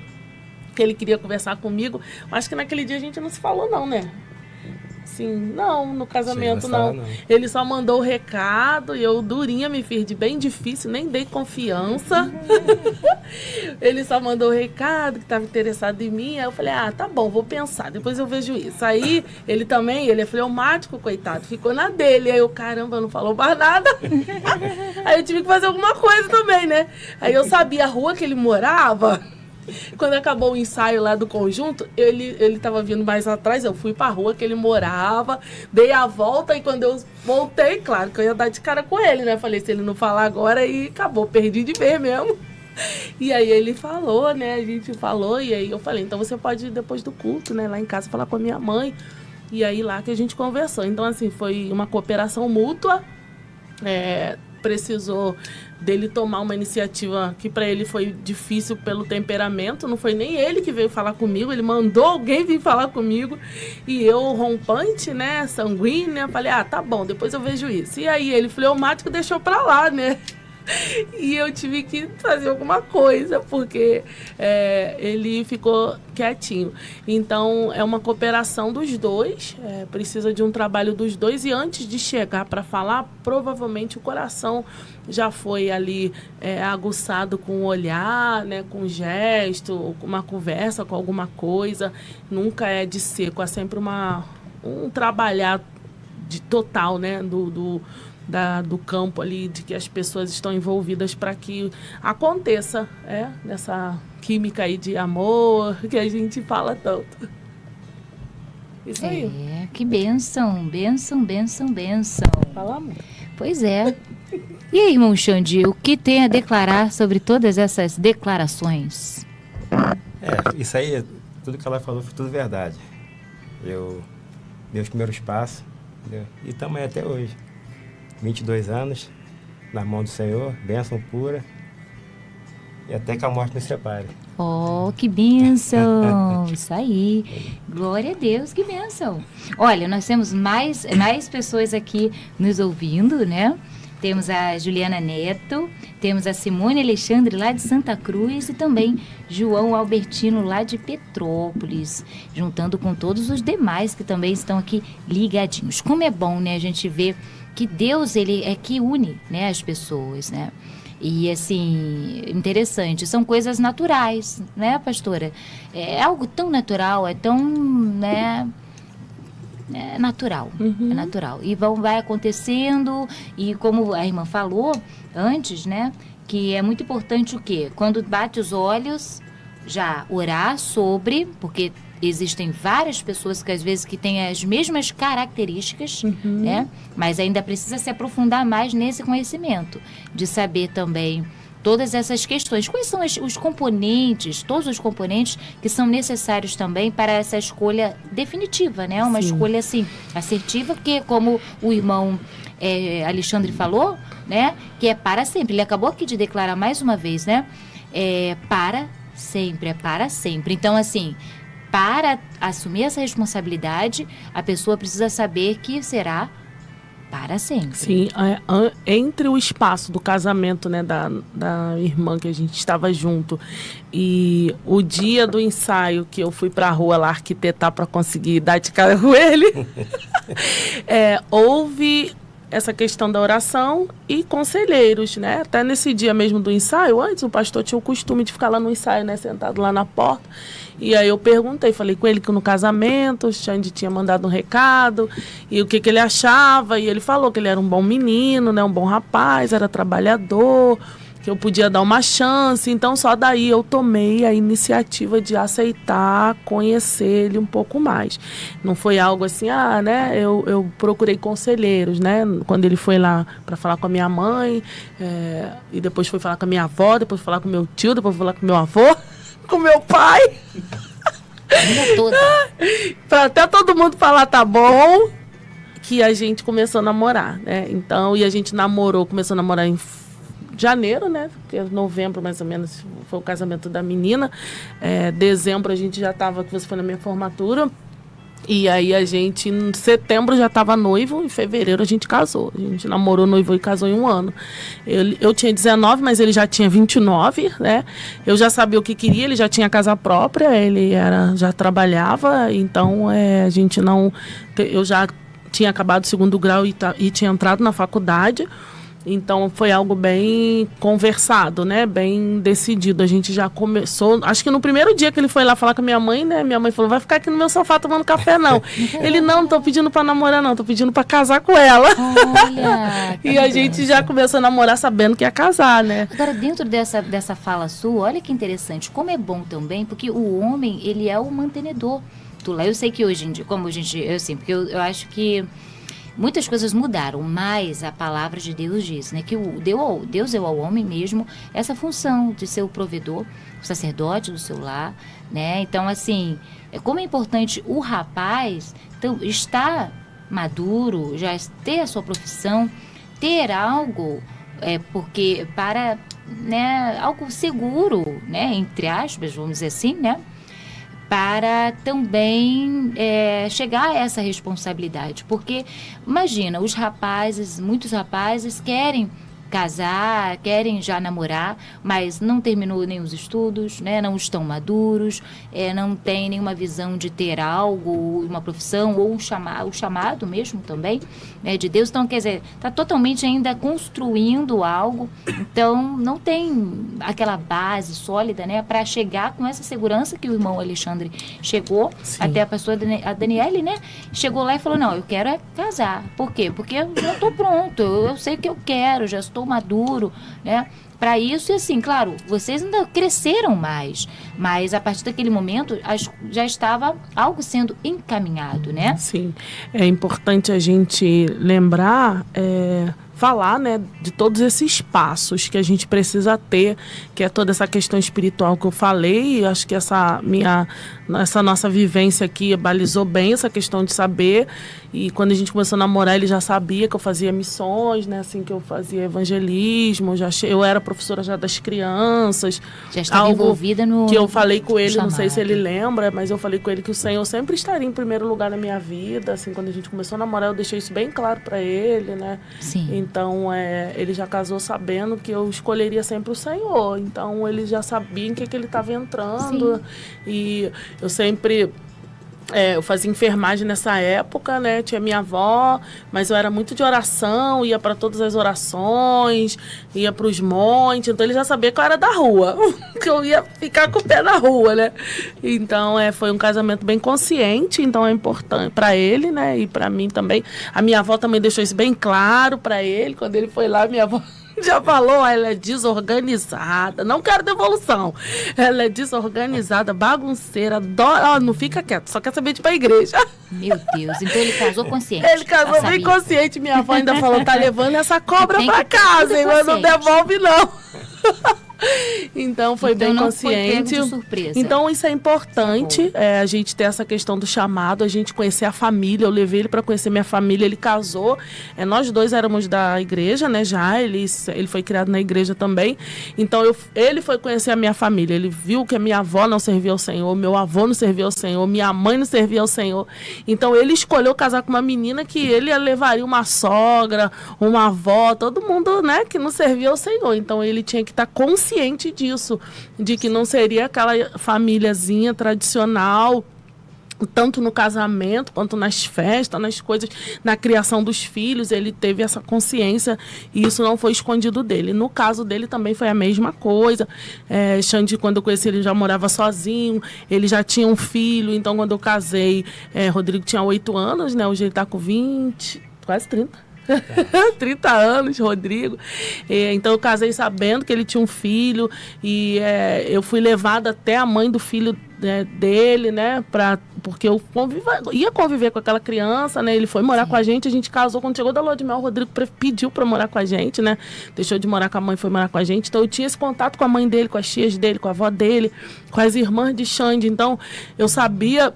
que ele queria conversar comigo, acho que naquele dia a gente não se falou não, né? Assim, não, no casamento não. Ele só mandou o recado e eu durinha me fiz de bem difícil, nem dei confiança. Ele só mandou o recado que estava interessado em mim. Aí eu falei, tá bom, vou pensar, depois eu vejo isso. Aí ele é fleumático, coitado, ficou na dele. Aí eu, caramba, não falou mais nada. Aí eu tive que fazer alguma coisa também, né? Aí eu sabia a rua que ele morava. Quando acabou o ensaio lá do conjunto, ele estava vindo mais atrás, eu fui pra rua que ele morava, dei a volta e quando eu voltei, claro que eu ia dar de cara com ele, né? Falei, se ele não falar agora, aí acabou, perdi de ver mesmo. E aí ele falou, né? A gente falou e aí eu falei, então você pode ir depois do culto, né? Lá em casa falar com a minha mãe. E aí lá que a gente conversou. Então, assim, foi uma cooperação mútua. Precisou dele tomar uma iniciativa que para ele foi difícil pelo temperamento, não foi nem ele que veio falar comigo, ele mandou alguém vir falar comigo e eu, rompante, né, sanguínea, falei, tá bom, depois eu vejo isso. E aí ele fleumático deixou para lá, né? E eu tive que fazer alguma coisa, porque ele ficou quietinho. Então, é uma cooperação dos dois, precisa de um trabalho dos dois. E antes de chegar para falar, provavelmente o coração já foi ali aguçado com o olhar, né, com o gesto, com uma conversa, com alguma coisa. Nunca é de seco, é sempre um trabalhar total, né, do campo ali, de que as pessoas estão envolvidas para que aconteça nessa química aí de amor que a gente fala tanto. Isso aí. Que bênção, bênção, bênção, bênção. Fala, amor. Pois é. E aí, irmão Xande, o que tem a declarar sobre todas essas declarações? Isso aí, tudo que ela falou foi tudo verdade. Eu dei os primeiros passos, entendeu? E estamos aí até hoje. 22 anos, na mão do Senhor, bênção pura, e até que a morte nos separe. Oh, que bênção! Isso aí. Glória a Deus, que bênção. Olha, nós temos mais pessoas aqui nos ouvindo, né? Temos a Juliana Neto, temos a Simone Alexandre lá de Santa Cruz e também João Albertino lá de Petrópolis, juntando com todos os demais que também estão aqui ligadinhos. Como é bom, né, a gente ver que Deus, ele é que une, né, as pessoas, né? E, assim, interessante, são coisas naturais, né, pastora? É algo tão natural, é tão, né, é natural, é natural. E vai acontecendo, e como a irmã falou antes, né, que é muito importante o quê? Quando bate os olhos, já orar sobre, porque existem várias pessoas que às vezes que têm as mesmas características, né? Mas ainda precisa se aprofundar mais nesse conhecimento, de saber também todas essas questões. Quais são os componentes, todos os componentes que são necessários também para essa escolha definitiva, né? Uma escolha, assim, assertiva, porque como o irmão Alexandre falou, né? Que é para sempre. Ele acabou aqui de declarar mais uma vez, né? É para sempre. Então, assim, para assumir essa responsabilidade, a pessoa precisa saber que será para sempre. Sim, entre o espaço do casamento, né, da irmã que a gente estava junto e o dia do ensaio que eu fui para a rua lá arquitetar para conseguir dar de cara com ele, houve essa questão da oração e conselheiros, né? Até nesse dia mesmo do ensaio, antes o pastor tinha o costume de ficar lá no ensaio, né, sentado lá na porta. E aí eu perguntei, falei com ele que no casamento o Xande tinha mandado um recado e o que ele achava. E ele falou que ele era um bom menino, né, um bom rapaz, era trabalhador, que eu podia dar uma chance. Então só daí eu tomei a iniciativa de aceitar, conhecer ele um pouco mais. Não foi algo assim, né, eu procurei conselheiros, né, quando ele foi lá para falar com a minha mãe, e depois foi falar com a minha avó, depois foi falar com meu tio, depois foi falar com meu avô, com meu pai. Toda. Pra até todo mundo falar tá bom, que a gente começou a namorar, né? Então, e a gente começou a namorar em janeiro, né? Porque novembro, mais ou menos, foi o casamento da menina. Dezembro a gente já estava, que você foi na minha formatura. E aí a gente, em setembro, já estava noivo, em fevereiro a gente casou. A gente namorou, noivou e casou em 1 ano. Eu tinha 19, mas ele já tinha 29, né? Eu já sabia o que queria, ele já tinha casa própria, ele já trabalhava, então a gente não... Eu já tinha acabado o 2º grau e tinha entrado na faculdade. Então foi algo bem conversado, né? Bem decidido. A gente já começou. Acho que no primeiro dia que ele foi lá falar com a minha mãe, né? Minha mãe falou: vai ficar aqui no meu sofá tomando café, não. Ele: não tô pedindo pra namorar, não. Tô pedindo pra casar com ela. Olha. E a gente já começou a namorar sabendo que ia casar, né? Agora, dentro dessa fala sua, olha que interessante. Como é bom também, porque o homem, ele é o mantenedor do lar. Eu sei que hoje em dia, porque eu acho que muitas coisas mudaram, mas a palavra de Deus diz, né, que Deus deu ao homem mesmo essa função de ser o provedor, o sacerdote do seu lar, né? Então, assim, como é importante o rapaz estar maduro, já ter a sua profissão, ter algo, porque para, né, algo seguro, né, entre aspas, vamos dizer assim, né? Para também chegar a essa responsabilidade. Porque, imagina, muitos rapazes querem casar, querem já namorar, mas não terminou nem os estudos, né? Não estão maduros, não tem nenhuma visão de ter algo, uma profissão ou o chamado mesmo também, né, de Deus. Então, quer dizer, está totalmente ainda construindo algo, então não tem aquela base sólida, né, para chegar com essa segurança que o irmão Alexandre chegou. Sim. Até a pastora a Daniele, né, chegou lá e falou: não, eu quero casar. Por quê? Porque eu já estou pronto, eu sei o que eu quero, já estou maduro, né, para isso. E assim, claro, vocês ainda cresceram mais, mas a partir daquele momento já estava algo sendo encaminhado, né? Sim, é importante a gente lembrar, falar, né, de todos esses passos que a gente precisa ter, que é toda essa questão espiritual que eu falei. E acho que essa nossa vivência aqui balizou bem essa questão de saber. E quando a gente começou a namorar, ele já sabia que eu fazia missões, né, assim, que eu fazia evangelismo, eu era professora já das crianças. Já estava envolvida no que eu falei com ele, chamado. Não sei se ele lembra, mas eu falei com ele que o Senhor sempre estaria em primeiro lugar na minha vida. Assim, quando a gente começou a namorar, eu deixei isso bem claro para ele, né? Sim. Então, ele já casou sabendo que eu escolheria sempre o Senhor. Então, ele já sabia em que ele estava entrando. Sim. E eu sempre... eu fazia enfermagem nessa época, né? Tinha minha avó, mas eu era muito de oração, ia para todas as orações, ia para os montes. Então, ele já sabia que eu era da rua, que eu ia ficar com o pé na rua, né? Então, foi um casamento bem consciente. Então, é importante para ele, né? E para mim também. A minha avó também deixou isso bem claro para ele. Quando ele foi lá, minha avó já falou: ela é desorganizada, não quero devolução. Ela é desorganizada, bagunceira, não fica quieto, só quer saber de ir pra igreja. Meu Deus, então ele casou consciente. Ele casou bem consciente. Minha avó ainda falou: tá levando essa cobra pra casa, hein, mas não devolve não. Então foi bem não consciente. Foi pego de surpresa. Então isso é importante, a gente ter essa questão do chamado, a gente conhecer a família. Eu levei ele para conhecer minha família, ele casou. Nós dois éramos da igreja, né? Já ele foi criado na igreja também. Então ele foi conhecer a minha família. Ele viu que a minha avó não servia ao Senhor, meu avô não servia ao Senhor, minha mãe não servia ao Senhor. Então ele escolheu casar com uma menina que ele levaria uma sogra, uma avó, todo mundo, né, que não servia ao Senhor. Então ele tinha que estar consciente disso, de que não seria aquela famíliazinha tradicional, tanto no casamento, quanto nas festas, nas coisas, na criação dos filhos. Ele teve essa consciência e isso não foi escondido dele. No caso dele também foi a mesma coisa. Xande, quando eu conheci ele, já morava sozinho, ele já tinha um filho. Então, quando eu casei, Rodrigo tinha 8 anos, né? Hoje ele está com 20, quase 30. 30 anos, Rodrigo. Então eu casei sabendo que ele tinha um filho e eu fui levada até a mãe do filho dele, né? Porque eu ia conviver com aquela criança, né? Ele foi morar com a gente casou. Quando chegou da lua de mel, o Rodrigo pediu para morar com a gente, né? Deixou de morar com a mãe, foi morar com a gente. Então eu tinha esse contato com a mãe dele, com as tias dele, com a avó dele, com as irmãs de Xande. Então eu sabia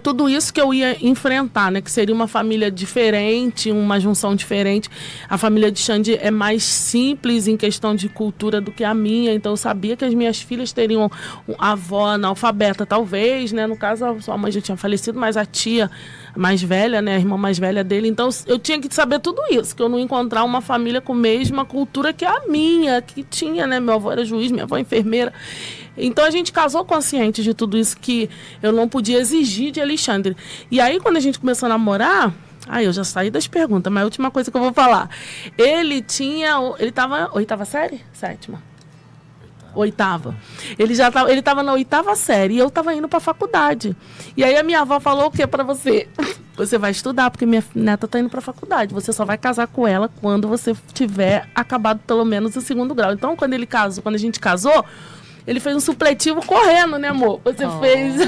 tudo isso que eu ia enfrentar, né? Que seria uma família diferente, uma junção diferente. A família de Xande é mais simples em questão de cultura do que a minha. Então eu sabia que as minhas filhas teriam a avó analfabeta, talvez, né? No caso, a sua mãe já tinha falecido, mas a tia mais velha, né? A irmã mais velha dele. Então eu tinha que saber tudo isso, que eu não ia encontrar uma família com a mesma cultura que a minha, que tinha, né? Meu avô era juiz, minha avó enfermeira. Então a gente casou consciente de tudo isso que eu não podia exigir de Alexandre. E aí quando a gente começou a namorar, eu já saí das perguntas, mas a última coisa que eu vou falar. Ele estava oitava série? Sétima. Oitava. Ele estava na oitava série e eu estava indo para a faculdade. E aí a minha avó falou o que para você? Você vai estudar, porque minha neta está indo para a faculdade. Você só vai casar com ela quando você tiver acabado pelo menos o 2º grau. Então quando a gente casou, ele fez um supletivo correndo, né, amor?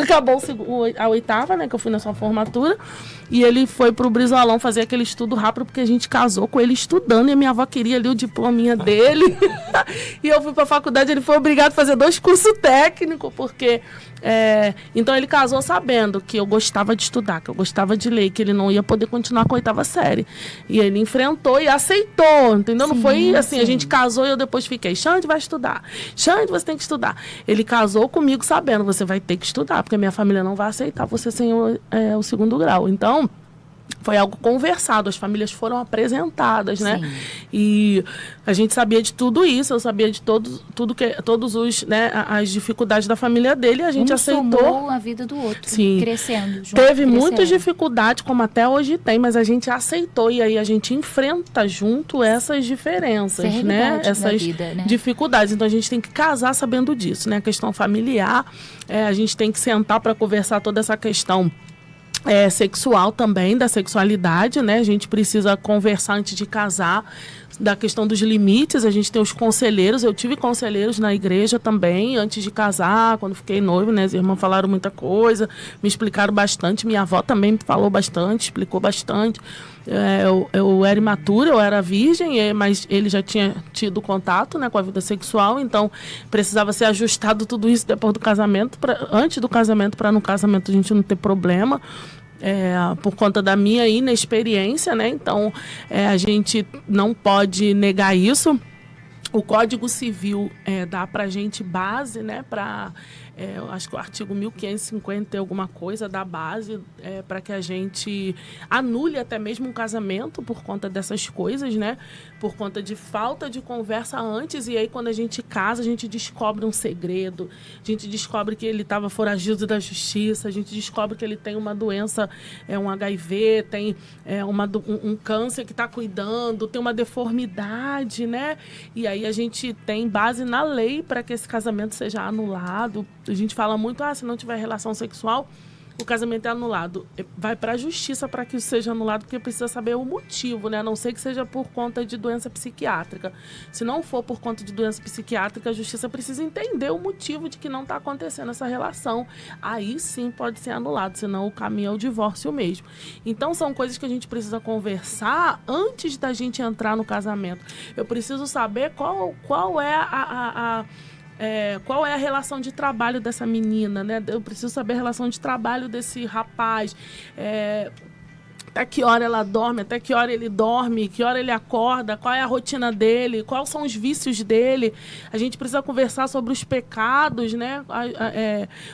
Acabou a oitava, né, que eu fui na sua formatura, e ele foi pro Brizolão fazer aquele estudo rápido, porque a gente casou com ele estudando, e a minha avó queria ali o diplominha dele. E eu fui pra faculdade, ele foi obrigado a fazer 2 cursos técnicos, porque... então ele casou sabendo que eu gostava de estudar, que eu gostava de ler, que ele não ia poder continuar com a oitava série. E ele enfrentou e aceitou, entendeu? Sim, não foi assim, sim. A gente casou e eu depois fiquei, Xande vai estudar, Xande você tem que estudar. Ele casou comigo sabendo, você vai ter que estudar, porque a minha família não vai aceitar você sem o 2º grau. Então foi algo conversado, as famílias foram apresentadas, né? Sim. E a gente sabia de tudo isso, eu sabia de todos os, né, as dificuldades da família dele, e a gente aceitou. Somou a vida do outro, sim. Crescendo. Teve muitas dificuldades, como até hoje tem, mas a gente aceitou, e aí a gente enfrenta junto essas diferenças, né? Essas vida, né? Dificuldades. Então a gente tem que casar sabendo disso, né? A questão familiar, a gente tem que sentar para conversar toda essa questão sexual também, da sexualidade, né? A gente precisa conversar antes de casar, da questão dos limites. A gente tem os conselheiros, eu tive conselheiros na igreja também, antes de casar, quando fiquei noivo, né? As irmãs falaram muita coisa, me explicaram bastante, minha avó também me falou bastante, explicou bastante. Eu era imatura, eu era virgem, mas ele já tinha tido contato, né, com a vida sexual, então precisava ser ajustado tudo isso depois do casamento, antes do casamento, para no casamento a gente não ter problema. Por conta da minha inexperiência, né? Então a gente não pode negar isso. O Código Civil dá para a gente base, né? Eu acho que o artigo 1550 e alguma coisa dá base para que a gente anule até mesmo um casamento por conta dessas coisas, né? Por conta de falta de conversa antes, e aí quando a gente casa, a gente descobre um segredo, a gente descobre que ele estava foragido da justiça, a gente descobre que ele tem uma doença, um HIV, tem um câncer que está cuidando, tem uma deformidade, né? E aí a gente tem base na lei para que esse casamento seja anulado. A gente fala muito, se não tiver relação sexual, o casamento é anulado, vai para a justiça para que isso seja anulado, porque precisa saber o motivo, né? A não ser que seja por conta de doença psiquiátrica. Se não for por conta de doença psiquiátrica, a justiça precisa entender o motivo de que não está acontecendo essa relação. Aí sim pode ser anulado, senão o caminho é o divórcio mesmo. Então são coisas que a gente precisa conversar antes da gente entrar no casamento. Eu preciso saber qual é qual é a relação de trabalho dessa menina, né? Eu preciso saber a relação de trabalho desse rapaz. Até que hora ela dorme, até que hora ele dorme, que hora ele acorda, qual é a rotina dele, quais são os vícios dele. A gente precisa conversar sobre os pecados, né?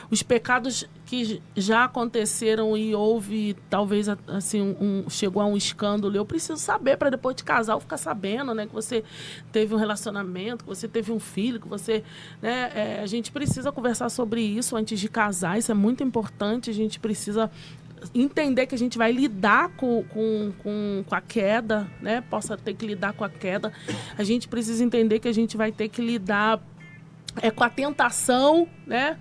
Os pecados que já aconteceram e houve, talvez, assim, chegou a um escândalo. Eu preciso saber para depois de casar eu ficar sabendo, né? Que você teve um relacionamento, que você teve um filho, que você... né? A gente precisa conversar sobre isso antes de casar, isso é muito importante. A gente precisa entender que a gente vai lidar com a queda, né? Possa ter que lidar com a queda. A gente precisa entender que a gente vai ter que lidar com a tentação, né?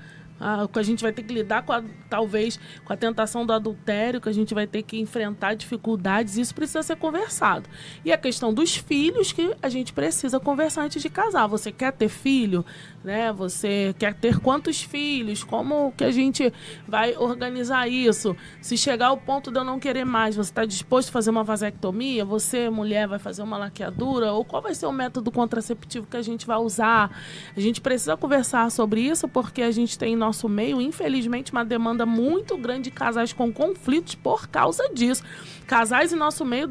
Que a gente vai ter que lidar talvez com a tentação do adultério, que a gente vai ter que enfrentar dificuldades, isso precisa ser conversado. E a questão dos filhos, que a gente precisa conversar antes de casar. Você quer ter filho? Né? Você quer ter quantos filhos? Como que a gente vai organizar isso? Se chegar ao ponto de eu não querer mais, você está disposto a fazer uma vasectomia? Você, mulher, vai fazer uma laqueadura? Ou qual vai ser o método contraceptivo que a gente vai usar? A gente precisa conversar sobre isso, porque a gente tem em nosso meio, infelizmente, uma demanda muito grande de casais com conflitos por causa disso. Casais em nosso meio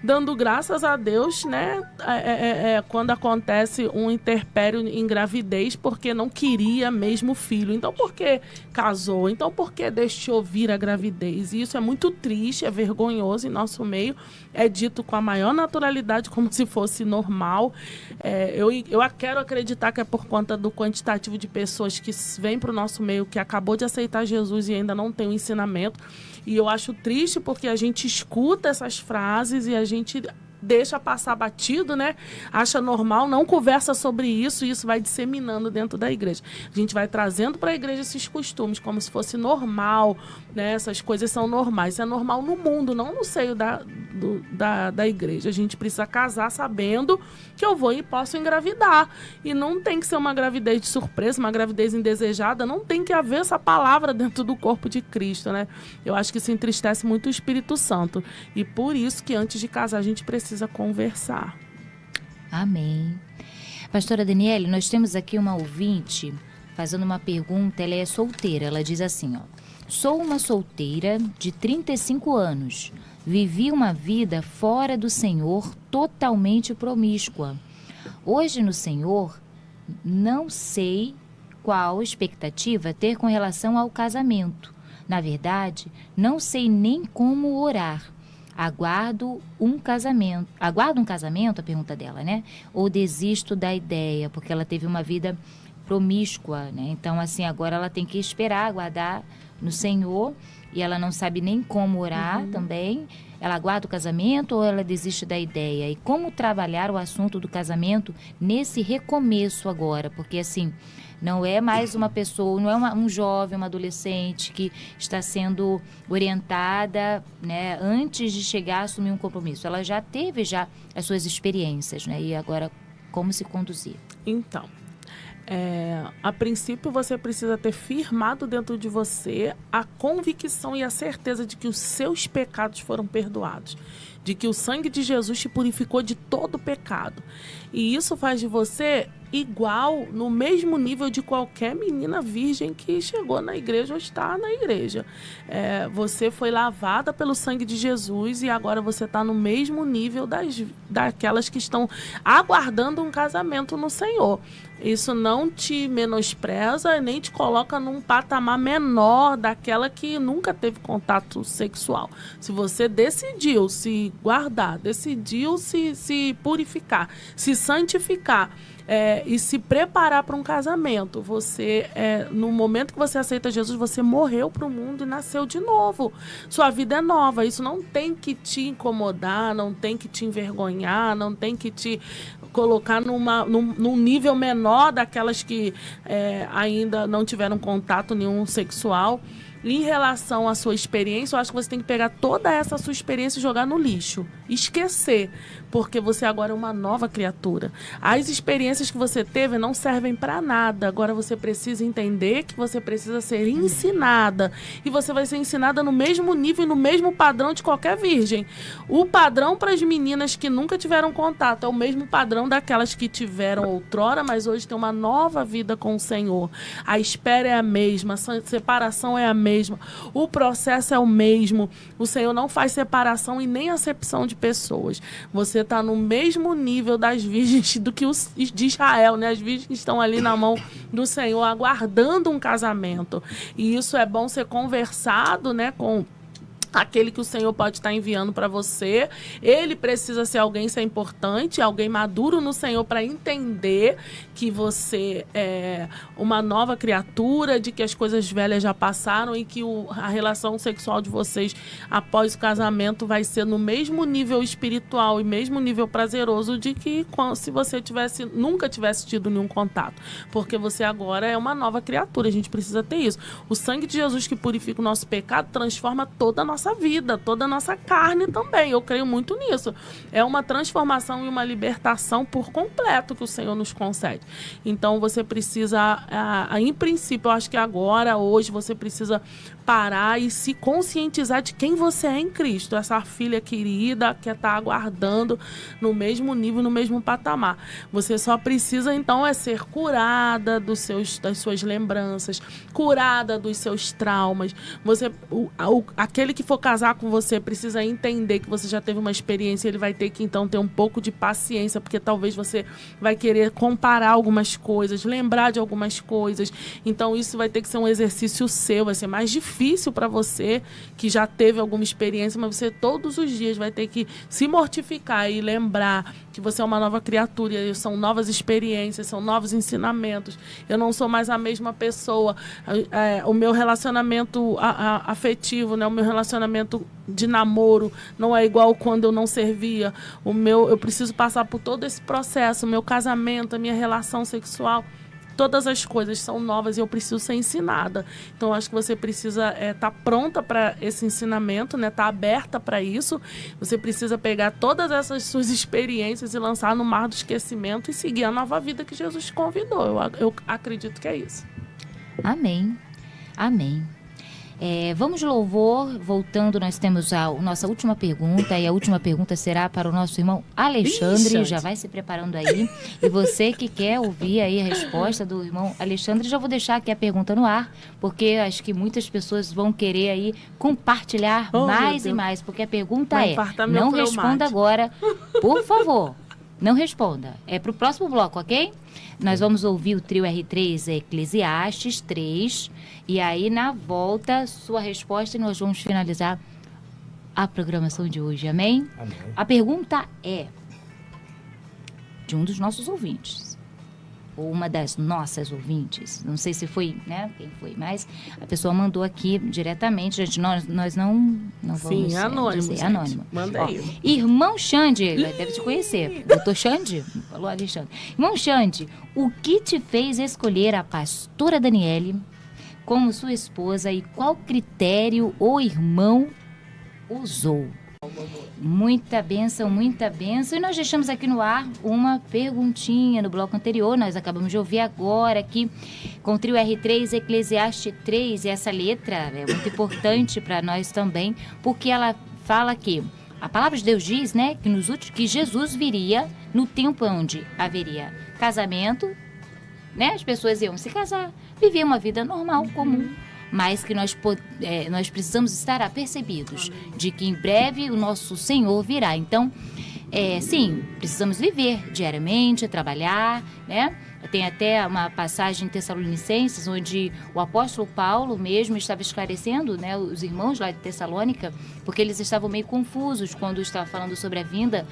dando graças a Deus, né? Quando acontece um interpério em gravidez, porque não queria mesmo filho. Então, por que casou? Então, por que deixou vir a gravidez? E isso é muito triste, é vergonhoso em nosso meio. É dito com a maior naturalidade, como se fosse normal. Eu quero acreditar que é por conta do quantitativo de pessoas que vêm para o nosso meio, que acabou de aceitar Jesus e ainda não tem o ensinamento. E eu acho triste porque a gente escuta essas frases e a gente deixa passar batido, né? Acha normal, não conversa sobre isso e isso vai disseminando dentro da igreja. A gente vai trazendo para a igreja esses costumes como se fosse normal, né? Essas coisas são normais. Isso é normal no mundo, não no seio da igreja. A gente precisa casar sabendo que eu vou e posso engravidar. E não tem que ser uma gravidez de surpresa, uma gravidez indesejada. Não tem que haver essa palavra dentro do corpo de Cristo, né? Eu acho que isso entristece muito o Espírito Santo. E por isso que antes de casar a gente precisa conversar. Amém. Pastora Daniele, nós temos aqui uma ouvinte fazendo uma pergunta. Ela é solteira. Ela diz assim, ó: sou uma solteira de 35 anos. Vivi uma vida fora do Senhor, totalmente promíscua. Hoje no Senhor, não sei qual expectativa ter com relação ao casamento. Na verdade, não sei nem como orar. Aguardo um casamento, a pergunta dela, né? Ou desisto da ideia, porque ela teve uma vida promíscua, né? Então, assim, agora ela tem que esperar, aguardar no Senhor, e ela não sabe nem como orar também. Ela aguarda o casamento ou ela desiste da ideia? E como trabalhar o assunto do casamento nesse recomeço agora? Porque, assim, não é mais uma pessoa, não é um jovem, uma adolescente que está sendo orientada, né, antes de chegar a assumir um compromisso. Ela já teve as suas experiências, né? E agora, como se conduzir? Então, a princípio você precisa ter firmado dentro de você a convicção e a certeza de que os seus pecados foram perdoados, de que o sangue de Jesus te purificou de todo pecado. E isso faz de você igual, no mesmo nível de qualquer menina virgem que chegou na igreja ou está na igreja. Você foi lavada pelo sangue de Jesus e agora você está no mesmo nível daquelas que estão aguardando um casamento no Senhor. Isso não te menospreza, nem te coloca num patamar menor daquela que nunca teve contato sexual. Se você decidiu se guardar, decidiu se purificar, se santificar, e se preparar para um casamento, você, no momento que você aceita Jesus, você morreu para o mundo e nasceu de novo. Sua vida é nova. Isso não tem que te incomodar, não tem que te envergonhar, não tem que te colocar num nível menor daquelas que ainda não tiveram contato nenhum sexual. em relação à sua experiência, eu acho que você tem que pegar toda essa sua experiência e jogar no lixo. Esquecer, porque você agora é uma nova criatura. As experiências que você teve não servem para nada. Agora você precisa entender que você precisa ser ensinada. E você vai ser ensinada no mesmo nível e no mesmo padrão de qualquer virgem. O padrão para as meninas que nunca tiveram contato é o mesmo padrão daquelas que tiveram outrora, mas hoje tem uma nova vida com o Senhor. A espera é a mesma, a separação é a mesma, o processo é o mesmo. O Senhor não faz separação e nem acepção de pessoas. Você está no mesmo nível das virgens do que os de Israel, né? As virgens estão ali na mão do Senhor, aguardando um casamento. E isso é bom ser conversado, né, com aquele que o Senhor pode estar enviando para você. Ele precisa ser alguém, isso é importante, alguém maduro no Senhor para entender que você é uma nova criatura, de que as coisas velhas já passaram e que a relação sexual de vocês após o casamento vai ser no mesmo nível espiritual e mesmo nível prazeroso de que se você nunca tivesse tido nenhum contato. Porque você agora é uma nova criatura, a gente precisa ter isso. O sangue de Jesus que purifica o nosso pecado transforma toda a nossa vida, toda a nossa carne também. Eu creio muito nisso. É uma transformação e uma libertação por completo que o Senhor nos concede. Então você precisa, em princípio, eu acho que agora, hoje, você precisa parar e se conscientizar de quem você é em Cristo. Essa filha querida que está aguardando no mesmo nível, no mesmo patamar. Você só precisa, então, ser curada das suas lembranças, curada dos seus traumas. Aquele que for casar com você precisa entender que você já teve uma experiência, ele vai ter que, então, ter um pouco de paciência, porque talvez você vai querer comparar algumas coisas, lembrar de algumas coisas. Então, isso vai ter que ser um exercício seu, vai ser mais difícil para você, que já teve alguma experiência, mas você todos os dias vai ter que se mortificar e lembrar que você é uma nova criatura, e são novas experiências, são novos ensinamentos. Eu não sou mais a mesma pessoa. O meu relacionamento afetivo, né, o meu relacionamento de namoro não é igual quando eu não servia. Eu preciso passar por todo esse processo, o meu casamento, a minha relação sexual. Todas as coisas são novas e eu preciso ser ensinada. Então, eu acho que você precisa estar pronta para esse ensinamento, né? Estar aberta para isso. Você precisa pegar todas essas suas experiências e lançar no mar do esquecimento e seguir a nova vida que Jesus te convidou. Eu acredito que é isso. Amém. Amém. Vamos de louvor. Voltando, nós temos a nossa última pergunta, e a última pergunta será para o nosso irmão Alexandre. Já vai se preparando aí. E você que quer ouvir aí a resposta do irmão Alexandre, já vou deixar aqui a pergunta no ar, porque acho que muitas pessoas vão querer aí compartilhar mais e mais, porque a pergunta não responda agora, por favor. Não responda. É para o próximo bloco, ok? Nós vamos ouvir o trio R3 Eclesiastes 3. E aí, na volta, sua resposta, e nós vamos finalizar a programação de hoje. Amém? Amém. A pergunta é de um dos nossos ouvintes. Ou uma das nossas ouvintes. Não sei se foi, né? Quem foi, mas a pessoa mandou aqui diretamente. Gente, nós não vamos... Sim, anônimo, dizer, anônimo. Manda aí. Irmão Xande, deve te conhecer. Doutor Xande? Falou, Alexandre. Irmão Xande, o que te fez escolher a pastora Daniele como sua esposa e qual critério o irmão usou? Muita bênção, muita bênção. E nós deixamos aqui no ar uma perguntinha no bloco anterior. Nós acabamos de ouvir agora aqui com o trio R3, Eclesiastes 3. E essa letra é muito importante para nós também, porque ela fala que a palavra de Deus diz, né, que Jesus viria no tempo onde haveria casamento, né, as pessoas iam se casar, viver uma vida normal, comum. Mas que nós precisamos estar apercebidos de que em breve o nosso Senhor virá. Então, sim, precisamos viver diariamente, trabalhar, né? Tem até uma passagem em Tessalonicenses, onde o apóstolo Paulo mesmo estava esclarecendo, né, os irmãos lá de Tessalônica, porque eles estavam meio confusos quando estava falando sobre a vinda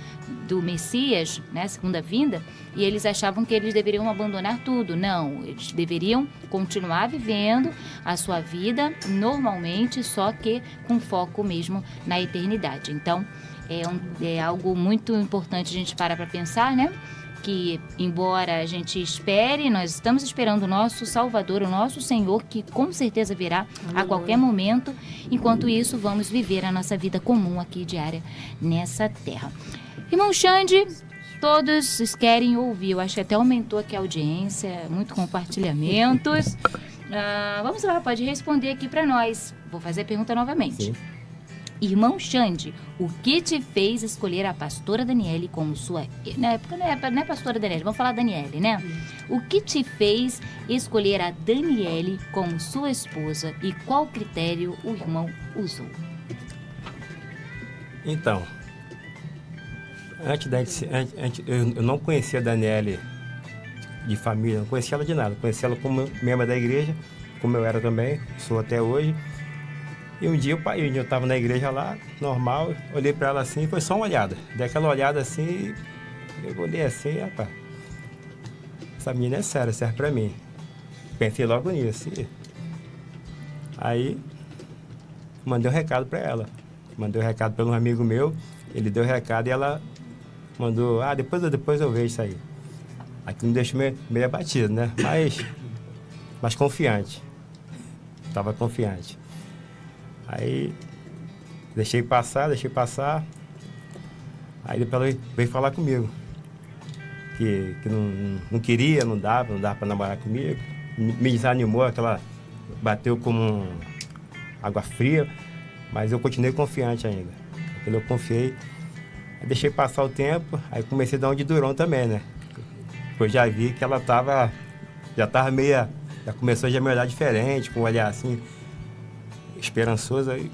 do Messias, né, a segunda vinda, e eles achavam que eles deveriam abandonar tudo. Não, eles deveriam continuar vivendo a sua vida normalmente, só que com foco mesmo na eternidade. Então, é algo muito importante a gente parar para pensar, né? que, embora a gente espere, nós estamos esperando o nosso Salvador, o nosso Senhor, que com certeza virá a qualquer momento. Enquanto isso, vamos viver a nossa vida comum aqui, diária, nessa terra. Irmão Xande, todos querem ouvir. Eu acho que até aumentou aqui a audiência, muito compartilhamentos. Vamos lá, pode responder aqui para nós. Vou fazer a pergunta novamente. Sim. Irmão Xande, o que te fez escolher a pastora Daniele como sua... Na época não é pastora Daniele, vamos falar Daniele, né? O que te fez escolher a Daniele como sua esposa e qual critério o irmão usou? Então, eu não conhecia a Daniele de família, não conhecia ela de nada. Conhecia ela como membro da igreja, como eu era também, sou até hoje. E um dia eu estava na igreja lá, normal, olhei para ela assim, foi só uma olhada. Dei aquela olhada assim, eu olhei assim, rapaz, essa menina é séria, serve para mim. Pensei logo nisso. Aí, mandei um recado para ela. Mandei um recado para um amigo meu, ele deu o recado e ela mandou, depois eu vejo isso aí. Aquilo me deixou meio abatido, né? Mas confiante. Estava confiante. Aí, deixei passar. Aí depois ela veio falar comigo. Que não queria, não dava para namorar comigo. Me desanimou, bateu como água fria. Mas eu continuei confiante ainda. Quando eu confiei, aí deixei passar o tempo, aí comecei a dar um de durão também, né? Eu já vi que ela já começou a me olhar diferente, com um olhar assim, esperançoso, aí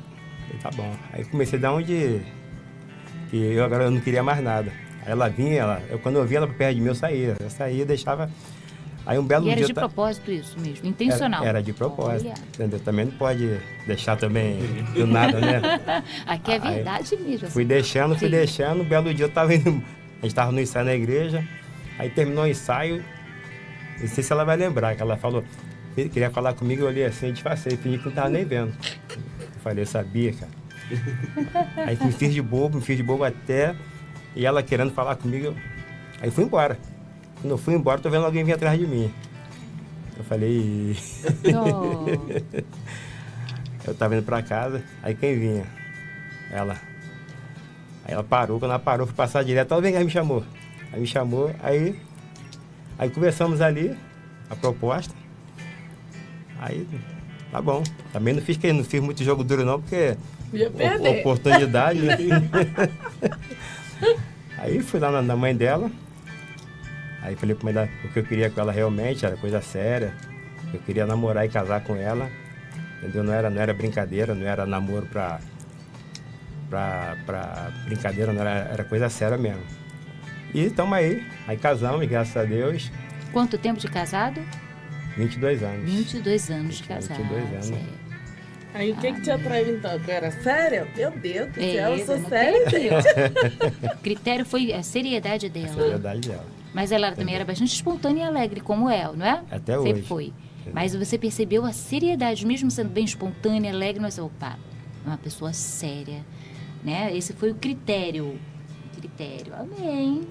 tá bom. Aí comecei a dar um que agora eu não queria mais nada. Aí ela vinha, quando eu via ela perto de mim, eu saía, deixava. Aí um belo dia... E era de propósito isso mesmo, intencional? Era de propósito, entendeu? Também não pode deixar também do nada, né? Aqui é verdade mesmo. Fui deixando, um belo dia a gente estava no ensaio na igreja, aí terminou o ensaio, não sei se ela vai lembrar, que ela falou, queria falar comigo, eu olhei assim, disfarcei, fingi que não estava nem vendo. Eu falei, eu sabia, cara. Aí me fiz de bobo até, e ela querendo falar comigo, aí fui embora. Quando eu fui embora, tô vendo alguém vir atrás de mim. Eu falei... Eu tava indo pra casa, aí quem vinha? Ela. Aí ela parou, quando ela parou, fui passar direto, ela vem cá, me chamou. Aí conversamos ali, a proposta. Aí, tá bom. Também não fiz muito jogo duro não, porque... Oportunidade, né? Aí fui lá na mãe dela. Aí falei pra mãe dela o que eu queria com ela realmente, era coisa séria. Eu queria namorar e casar com ela. Entendeu? Não era brincadeira, não era namoro pra brincadeira, não era coisa séria mesmo. E estamos aí casamos, graças a Deus. Quanto tempo de casado? 22 anos. 22 anos de casado. 22 anos. Aí o que te atraiu então? Que eu era séria? Meu Deus do céu, eu sou não séria. O critério foi a seriedade dela. A seriedade dela. Mas ela também era bastante espontânea e alegre, como é, não é? Até Sempre hoje. foi. Mas você percebeu a seriedade, mesmo sendo bem espontânea, alegre, mas opa, é uma pessoa séria, né? Esse foi o critério. Amém.